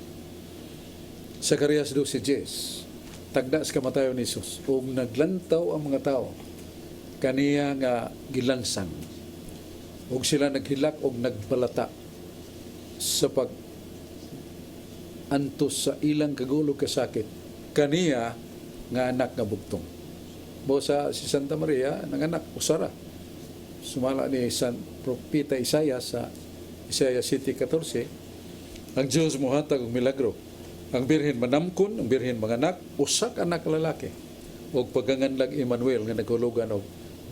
Zacarias 12:10 tagda sa kamatayon ni Jesus ug naglantaw ang mga tao kaniya nga gilansang ug sila naghilak ug nagbalata sa pag antos sa ilang kagulog kasakit kaniya nga anak nga bugtong. Mo sa si Santa Maria nanganak usara sumala ni San Propeta Isaiah sa Isaiah 7:14, ang Diyos muhatag og milagro. Ang birhen manamkon, ang birhen manganak, usak anak lalaki. Og paganganlag Emmanuel nga naghulugan og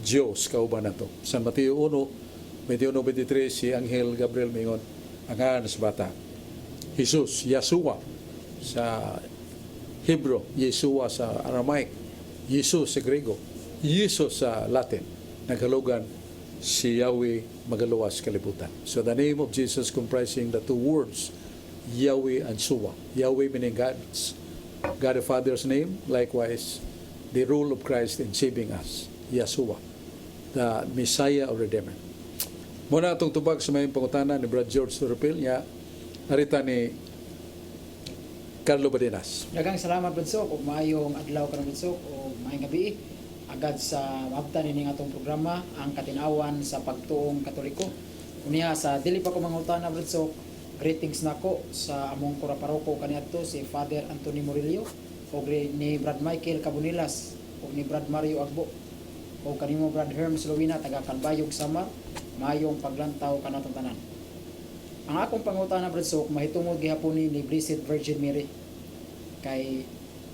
Dios kauban nato. San Mateo 1:21-23 si Anghel Gabriel mingon ang ngalan sa bata Jesus, Yeshua sa Hebrew, Yeshua sa Aramaic, Jesus sa Grego, Jesus sa Latin. Naghalugan si Yahweh magaluwas kalibutan. So the name of Jesus comprising the two words Yahweh and Shua. Yahweh meaning God the Father's name. Likewise, the role of Christ in saving us. Yeshua, the Messiah or Redeemer. Muna itong tubag sa may pangutana ni Brad George Turpil niya, narita ni Carlo Badenas. Daghang salamat Budsok ug maayong adlaw karon Budsok ug maayong gabi agad sa mabtan ini atong programa ang katinawan sa pagtuong Katoliko. Unya sa dili pa ko mangutana Budsok, greetings nako sa among kuraparoko kaniadto si Father Anthony Murillo ug ni Brad Michael Cabunilas ug ni Brad Mario Agbo ug kanimo Brad Herms Lowina taga Kalbayog Samar. Maayong paglantaw kanatong tanan. Ang akong pangutana Budsok mahitungod gihapon ni Blessed Virgin Mary. Kay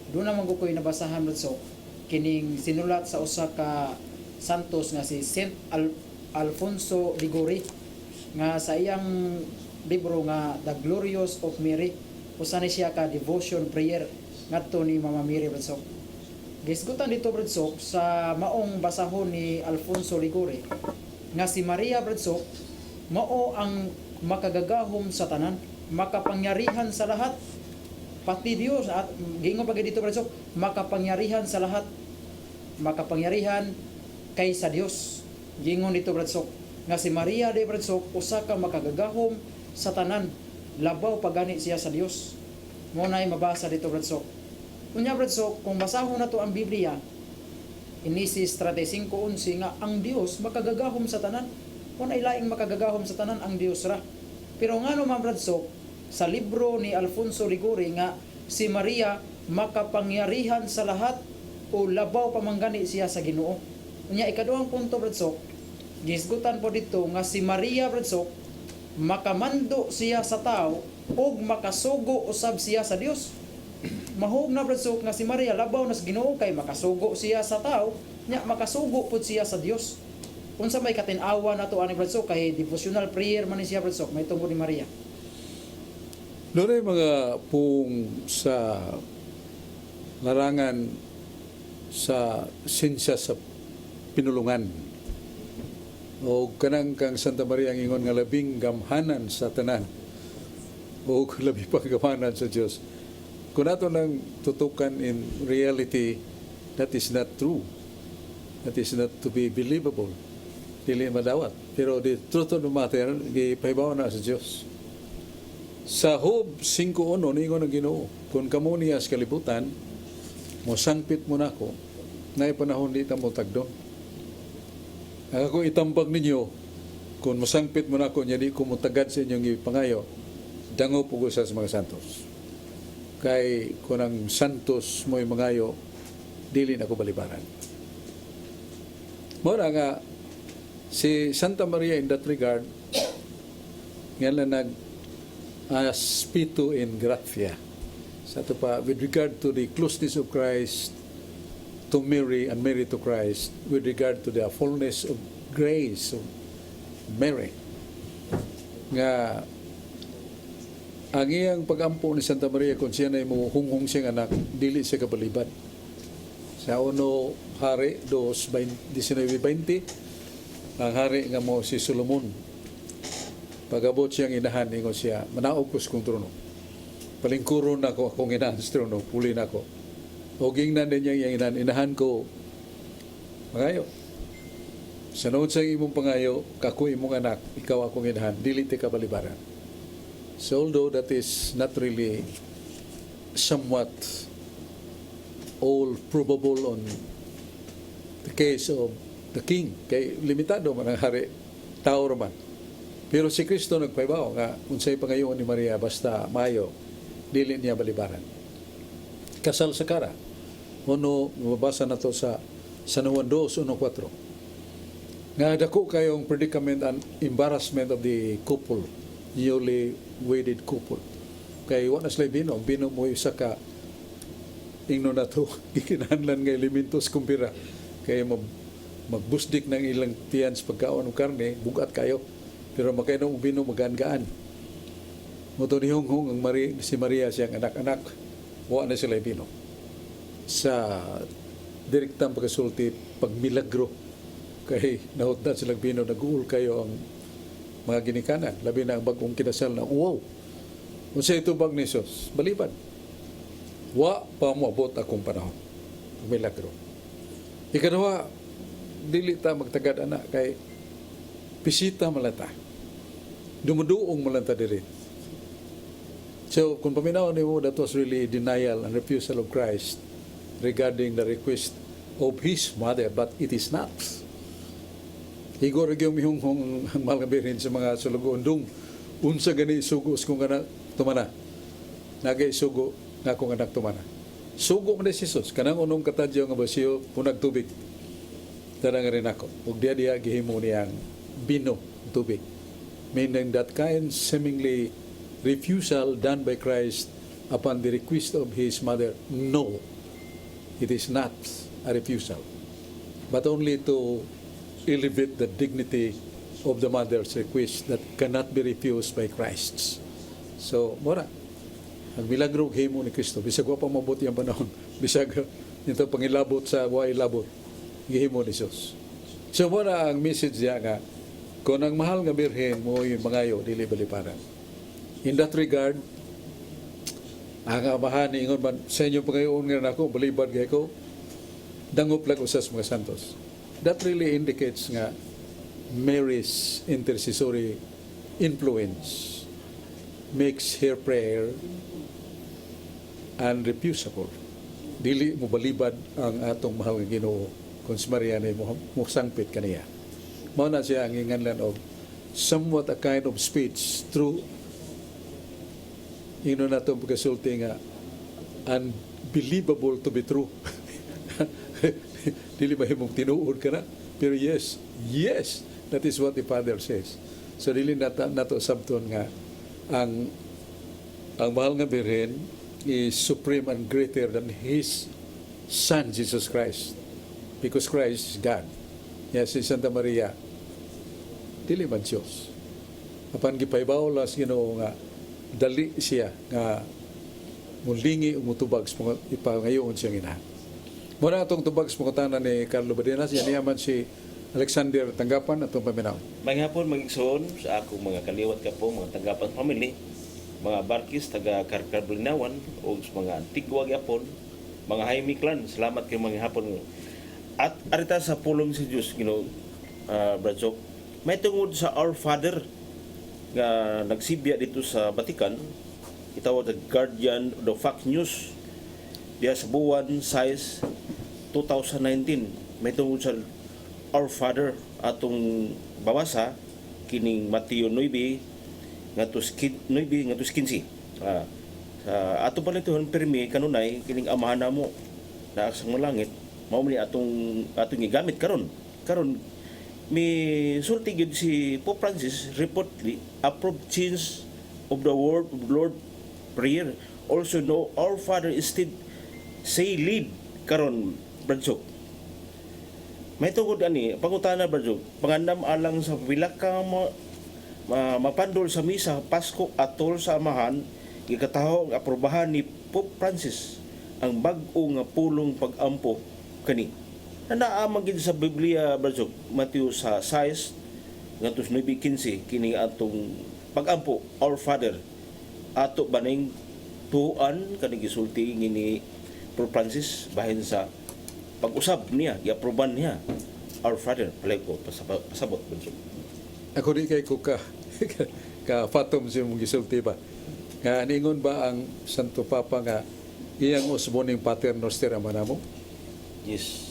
doon naman ko ko'y nabasahan Budsok kining sinulat sa usa ka santos nga si Saint Alfonso Liguori nga sa iyang libro nga The Glorious of Mary usa ni siya ka devotion prayer ngadto ni Mama Mary Budsok. Gisgutan dito Budsok sa maong basahon ni Alfonso Liguori nga si Maria Budsok mao ang makagagahom sa tanan, makapangyarihan sa lahat pati Dios at gingon pa dito Brad Sok, makapangyarihan sa lahat, makapangyarihan kaysa Dios. Gingon dito Brad Sok, nga si Maria de Brad Sok usa ka makagagahom sa tanan, labaw pagani siya sa Dios. Mo nay mabasa dito Brad Sok. Unya Brad Sok, kung basahon nato ang Biblia, Genesis 35:11 nga ang Dios makagagahom sa tanan. Kung ay laing makagagahom sa tanan ang Dios ra. Pero ngano man Brad Sok, sa libro ni Alfonso Rigori nga si Maria makapangyarihan sa lahat o labaw pamanggani siya sa Ginoo. Unya ikaduhang punto Brad Sok, gisgutan po dito nga si Maria Brad Sok makamando siya sa tao ug makasugo usab siya sa Dios. Mahog na Brad Sok nga si Maria labaw na sa Ginoo kay makasugo siya sa tao, nya makasugo pud siya sa Dios. Unsa may katin-awa nato ani Brad Sok kay devotional prayer man ni siya Brad Sok may tungod ni Maria. Doon ay mga pung sa larangan sa sinsya sa pinulungan. O kanang kang Santa Maria ang ingon nga labing gamhanan sa tanan. O labing paggamhanan sa Diyos. Kung nato nang tutukan in reality, that is not true. That is not to be believable. Dili madawat. Pero the truth of the matter, gipahibaw na sa Diyos. Sa Job 5:1 ningon ang Ginoo, kung kamo niya sa kalibutan, mo sangpit mo nako, na panahon di ta mo tagdon. Ako itambag ninyo, kung masangpit mo nako nya di ko mutagad sa inyong ipangayo, dango pugo sa mga santos. Kay kung ang santos mo mangayo, dili na ko balibaran. Mora nga si Santa Maria in that regard, nga nag spiritu in gratia. Sa ito pa, with regard to the closeness of Christ to Mary and Mary to Christ, with regard to the fullness of grace of Mary. Nga, ang iyang pag-ampo ni Santa Maria kung siya na mo hunghong siyang anak, dili siya kabalibad. Sa 1 Hari 19:20, ang hari nga mo si Solomon, pag-abot siyang inahan, ingon siya, manaog ko sa kong trono. Palingkuron na ko akong inahan sa trono, puli na ko. O gingnan din niyang inahan, inahan ko, mangayo. Sa noon sa imong pangayo, kako imong anak, ikaw akong inahan, dili ti kabalibaran. So although that is not really somewhat all probable on the case of the king, kay limitado man ang hari, tao raman. Pero si Kristo nagpaibaw nga unsay pangayoon ni Maria basta mayo, dili niya balibaran. Kasal sa kara. Uno, mabasa na to sa San Juan 2:1-4. Nga dako kayong predicament and embarrassment of the couple, newly wedded couple. Kay wala sila binom mo isa ka ingno na to, gikinahanglan nga elementos kumpira. Kaya magbusdik ng ilang tiyans pagkaon ng karne, bugat kayo. Pero makainom binom magaan-gaan. Muto ni Honghong ang si Maria siyang anak-anak, wa na sila binom. Sa direktang pagkasulti, pagmilagro, kay nahutdan silang binom, nag-uul kayo ang mga ginikanan. Labi na ang bagong kinasal na, wow! Kung sa ito bag ni Jesus, baliban. Wa pa mo abot akong panahon. Milagro. Ikaduha, dili ta magtagad anak kay bisita malata. Dumuduong malanta diri. So, kung paminaw ni mo, that was really denial and refusal of Christ regarding the request of His mother, but it is not. Igor yung mihunghong ang malgabirin sa mga sulugondong unsa gani sugos kung anak tumana. Nagay sugo nga kung anak tumana. Sugo man si Jesus, kanang unong katadyo nga basiyo punag tubig. Tara nga rin ako. Ug dia gihimo niyang bino tubig. Meaning that kind seemingly refusal done by Christ upon the request of His mother, no, it is not a refusal, but only to elevate the dignity of the mother's request that cannot be refused by Christ. So, mora, ang milagro himo ni Kristo, bisag wa pa mabuti ang panahon, bisag ito pangilabot sa way labot, gihimo ni Jesus. So, mora ang message niya nga, kung ang mahal nga birhen mo yung mangayo, dili baliparan. In that regard, Ang amahan ni ingon man sa inyo pagayon nga nako balibad gay ko dangop lang usas mga santos. That really indicates nga Mary's intercessory influence makes her prayer unrefusable. Dili mo balibad ang atong mahal nga Ginoo kung si Maria ni mo sangpit kaniya. Mao na siya ang inganlan of somewhat a kind of speech through ino na itong pagkasulti nga unbelievable to be true. Dili mahimong tinuod ka na. Pero yes, that is what the Father says. So dili nato sabton nga ang mahal nga Birhen is supreme and greater than His Son, Jesus Christ. Because Christ is God. Yes, si Santa Maria, dili man Diyos. Apan gipaybaw las Ginoo nga dali siya nga mulingi o mutubag sa mga ipangayoon siyang ina. Muna itong tubag sa mga tanan ni Carlo Badenas, yan yaman si Alexander Tanggapan atong paminaw. Maghapon magigsoon sa akong mga kaliwat ka po, mga Tanggapan family, mga Barkis, taga Karkarblinawan, o mga Antigua gyapon, mga Jaime clan, salamat kayo mga hapon. At arita sa pulong si Diyos, Brad Sok, may tungod sa Our Father, nga nagsibya dito sa Vatican, itawag the Guardian of the Fact News, diya sa buwan size 2019, may tungod sa Our Father atong babasa kining Mateo 9 ngatus 9 ngatus 15. Ato pa nito permi kanunay kining amahan namo na sa langit mao ni atong gigamit karon mi sulti gid si Pope Francis reportedly approved change of the word of Lord prayer, also know Our Father instead say lead karon Bradsok. May tungod ani pangutana Bradsok, pangandam alang sa pila ka mapandol sa misa Pasko atol sa amahan gikataho ang aprobahan ni Pope Francis ang bag-o nga pulong pag-ampo kani. Naamang gid sa Biblia Bradsok, Mateo sa 6 ngadto 9:15 kini atong pag-ampo Our Father ato baning tuan kani gisulti ni Pope Francis bahin sa pag-usab niya, i-aproban niya Our Father. Palay ko pasabot Bradsok. Ako di kay ko ka fatom siya mong gisulti ba. Nga ningon ba ang Santo Papa nga iyang usboning Pater Noster ang manamo? Yes.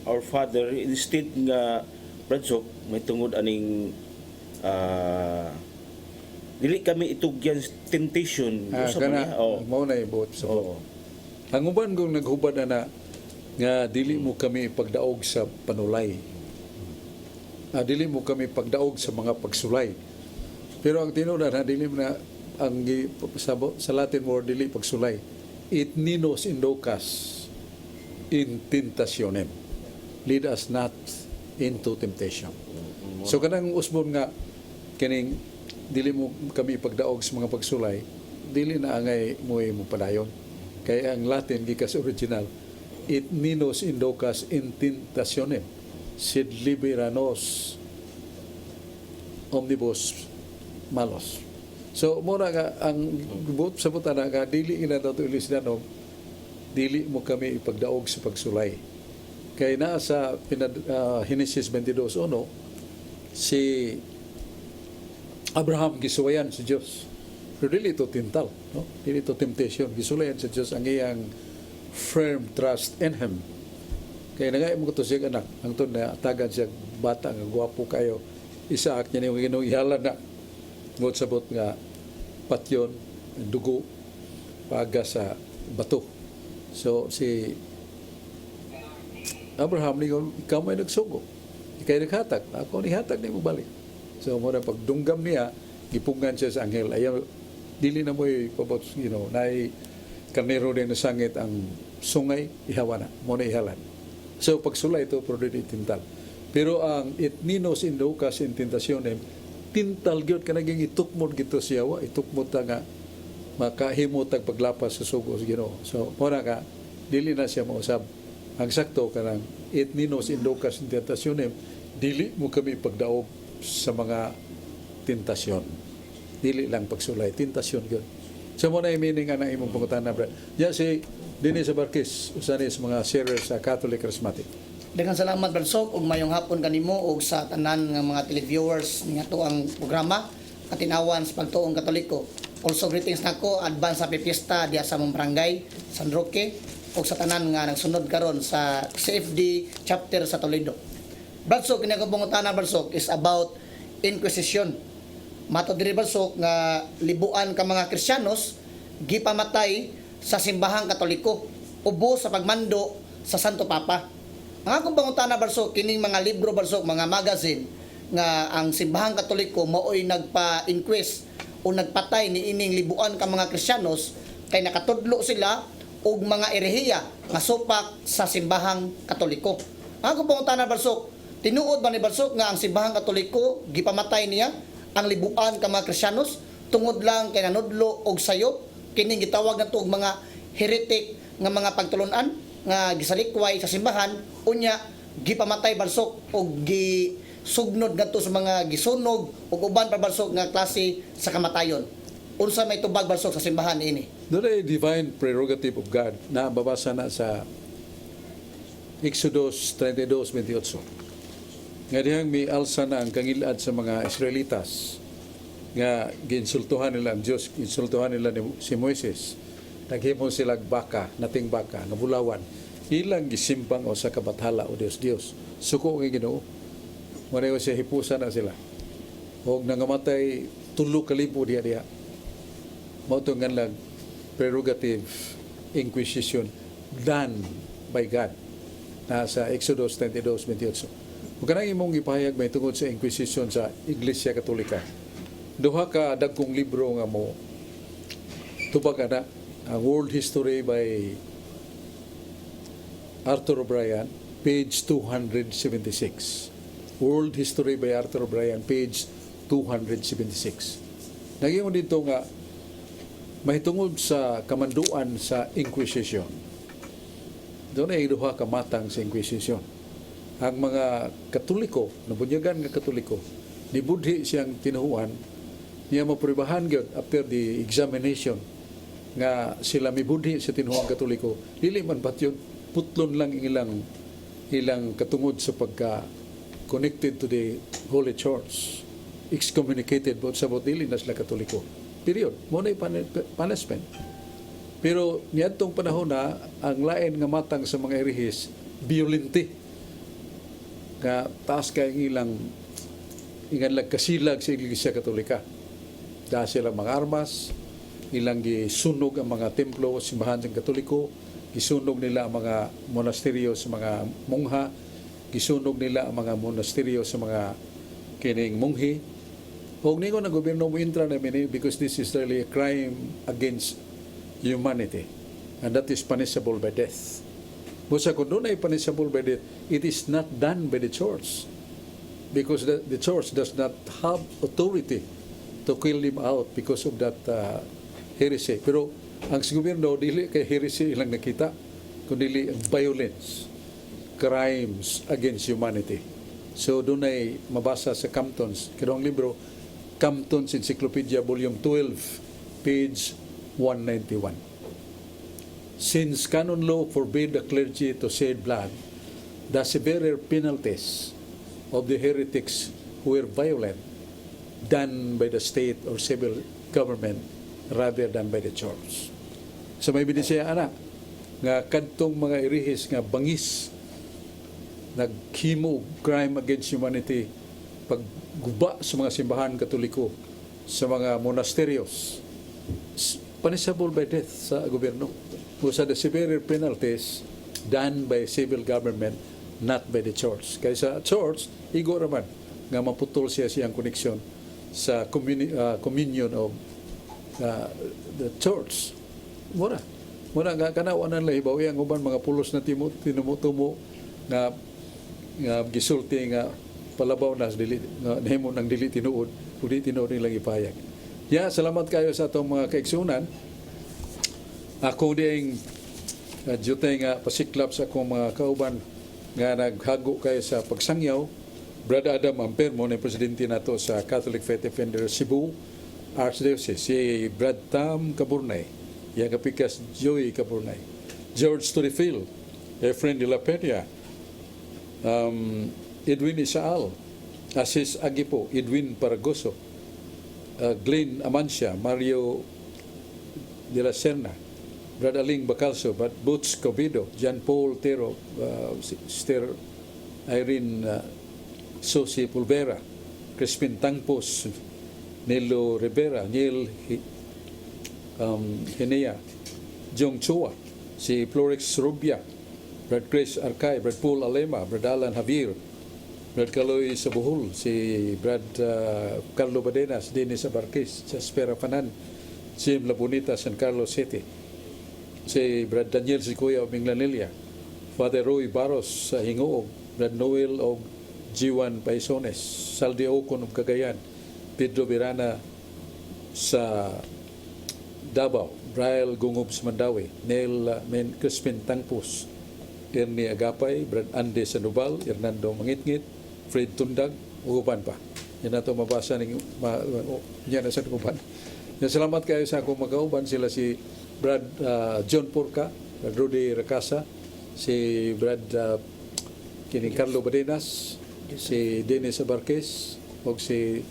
Our Father instead nga Bradsok may tungod aning dili kami itugyan temptation usa man niya. Mao na ibot sa ang uban kung naghubad na nga dili mo kami pagdaog sa panulay. Dili mo kami pagdaog sa mga pagsulay. Pero ang tinuod na dili mo na ang sa Latin word dili pagsulay. It ninos indocas in tentationem. Lead us not into temptation. So kanang usbon nga kining dili mo kami pagdaog sa mga pagsulay, dili na angay mo padayon. Kaya ang Latin gikas original, it ninos indocas in tentationem, sed liberanos omnibus malos. So mura nga ang buot sa butana nga dili ina daw ilisdanom, dili mo kami ipagdaog sa pagsulay. Kaya na sa Genesis 22:1 si Abraham gisuwayan sa Dios. Pero dili ito tintal, no? Dili ito temptation. Gisulayan sa Dios ang iyang firm trust in Him. Kaya nagay mo ito siya anak. Ang ito na tagan siya bata nga gwapo kayo. Isaak niya yung ihalan na. Ngot sabot nga patyon, dugo, paga sa bato. So si Abraham ni ikaw may nagsugo. Ikay naghatag. Ako ni hatag ni mo balik. So muna pagdunggam niya, gipungan siya sa anghel. Ayaw, dili na mo pabot, naay karnero din na sangit ang sungay, ihawa na. Muna ihalan. So pagsulay ito, pero dili tintal. Pero ang itninos indocas in tentationem, tintal gyud ka naging itukmod gito siyawa, itukmod ta nga makahimot ang paglapas sa sugo sa Ginoo. So muna ka, dili na siya mausab. Ang sakto kanang itninos indocas in tentationem, dili mo kami pagdaog sa mga tentasyon. Dili lang pagsulay, tentasyon gyud. Sa mo na meaning nga na imong pangutana, brad. Ya si Dennis Abarkis, usa ni sa mga sharers sa Catholic Charismatic. Daghang salamat Brad Sok ug mayong hapon kanimo ug sa tanan nga mga televiewers nga to ang programa Katinawan sa Pagtuong Katoliko. Also greetings nako advance happy fiesta diya sa mong barangay San Roque ug sa tanan nga nagsunod karon sa CFD chapter sa Toledo. Brad Sok kini akong pangutana Brad Sok is about Inquisition. Matod diri Brad Sok nga libuan ka mga Kristiyanos gipamatay sa simbahang Katoliko ubos sa pagmando sa Santo Papa. Ang akong pangutana Brad Sok kining mga libro Brad Sok, mga magazine nga ang simbahang Katoliko maoy nagpa-inquest o nagpatay ni ining libuan ka mga Kristiyanos kay nakatudlo sila og mga erehiya nga supak sa simbahang Katoliko. Ang akong pangutana Brad Sok, tinuod ba ni Brad Sok nga ang simbahang Katoliko gipamatay niya ang libuan ka mga Kristiyanos tungod lang kay nanudlo og sayop kining gitawag nato og mga heretic nga mga pagtulunan nga gisalikway sa simbahan unya gipamatay Brad Sok og sugnod ngadto sa mga gisunog ug uban pa Brad Sok nga klase sa kamatayon. Unsa may tubag Brad Sok sa simbahan ini? Doon ay divine prerogative of God na babasa na sa Exodus 32:28. Nga dihang may alsa na ang kangilad sa mga Israelitas nga ginsultuhan nila ang Diyos, ginsultuhan nila si Moises. Naghimo sila baka, nating baka, nga bulawan. Ilang gisimpang o sa kabathala o Diyos. Suko ang Ginoo. Manayo siya hipusan na sila. Huwag nangamatay 3,000 diya. Mauto nga lang prerogative inquisition done by God. Nasa Exodus 32:28. Huwag ka nang imong ipahayag may tungkol sa inquisition sa Iglesia Katolika. Duha ka dagkong libro nga mo tubag na ang World History by Arthur O'Brien, page 276. World History by Arthur O'Brien, page 276. Naging dito nga mahitungod sa kamanduan sa Inquisition. Doon ay duha ka matang sa Inquisition. Ang mga Katoliko, nabunyagan nga Katoliko, nibudhi siyang tinuhuan, niya mapribahan gyud after the examination nga sila mibudhi sa tinuhuang Katoliko. Dili man patyon, putlon lang ilang katungod sa pagka connected to the Holy Church, excommunicated but sa dili na sila Katoliko. Period. Muna punishment. Pero niadtong panahon na ang lain nga matang sa mga erehis violente nga taas kay ilang kasilag sa Iglesia Katolika. Dahil sila mga armas, ilang gisunog ang mga templo, simbahan ng Katoliko, gisunog nila ang mga monasteryo sa mga mongha, gisunog nila ang mga monasteryo sa mga kining monghi. Huwag ningo ng gobyerno mo intra namin because this is really a crime against humanity and that is punishable by death. Busa kung doon ay punishable by death, it is not done by the church because the church does not have authority to kill him out because of that heresy. Pero ang gobyerno, dili kay heresy ilang nakita, kundi ang violence, crimes against humanity. So doon ay mabasa sa Compton's, kirong libro, Compton's Encyclopedia, Volume 12, page 191. Since canon law forbade the clergy to shed blood, the severer penalties of the heretics who were violent done by the state or civil government rather than by the church. So may binisaya anak nga kadtong mga erehis nga bangis naghimo crime against humanity pagguba sa mga simbahan Katoliko sa mga monasteryos punishable by death sa gobyerno. Sa the severer penalties done by civil government, not by the church. Kaya sa church, igo raman nga maputol siya siyang koneksyon sa communion of the church. Muna nga kanawanan lang ibaw ang uban mga pulos na tinumutumo nga gisulti nga palabaw na dili nahimo nang dili tinuod udi tinuod nilang ipayag. Salamat kayo sa atong mga kaigsunan. Ako ding jutay nga pasiklap sa akong mga kauban nga naghago kayo sa pagsangyaw. Brother Adam Ampermo na presidente nato sa Catholic Faith Defender Cebu, Archdiocese, si Brad Tam Caburnay, yang kapikas Joey Caburnay, George Torifil, Efren de la Peña, Edwin Isaal, Asis Agipo, Edwin Paragoso, Glenn Amancia, Mario de la Serna, Brad Aling Bacalso, Brad Butch Covido, John Paul Tero, Sister Irene Sosi Pulvera, Crispin Tangpos, Nelo Rivera, Niel Henea, Jong Chua, si Florex Rubia, Brad Chris Arcay, Brad Paul Alema, Brad Alan Javier, Brad Caloy Sabuhul, si Brad Carlo Badenas, Dennis Abarquis, Jaspera Fanan, Jim Labonita, San Carlos City, si Brad Daniel Sicoya o Minglanilla, Father Roy Barros sa Hingoog, Brad Noel o G1 Paisones, Saldi Ocon of Cagayan, Pedro Virana sa Davao, Brian Gungob sa Mandawi, Neil Crispin Tangpos, Ernie Agapay, Brad Ande Sanubal, Hernando Mangitngit, Fred Tundag, uguban pa. Yan na ito mabasa ng yan na sa uguban. Salamat kayo sa akong magkauban. Sila si Brad John Porca, Brad Rudy Racasa, si Brad Kini Carlo Badenas, si Dennis Abarquez, o si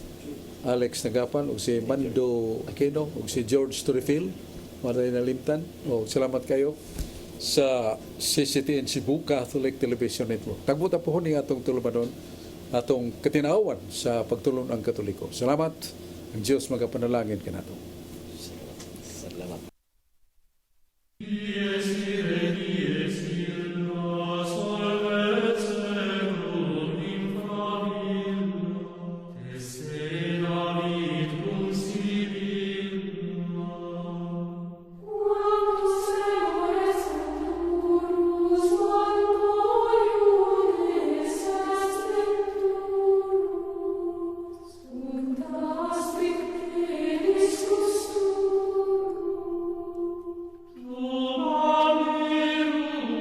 Alex Nagapan, o si Mando Aquino, o si George Torifil, maray na limtan. O salamat kayo sa CCTN Cebu Catholic Television Network. Tagbuta po ni atong tulumanon, atong katinawan sa pagtulong ang Katoliko. Salamat. Ang Diyos magapanalangin kanato.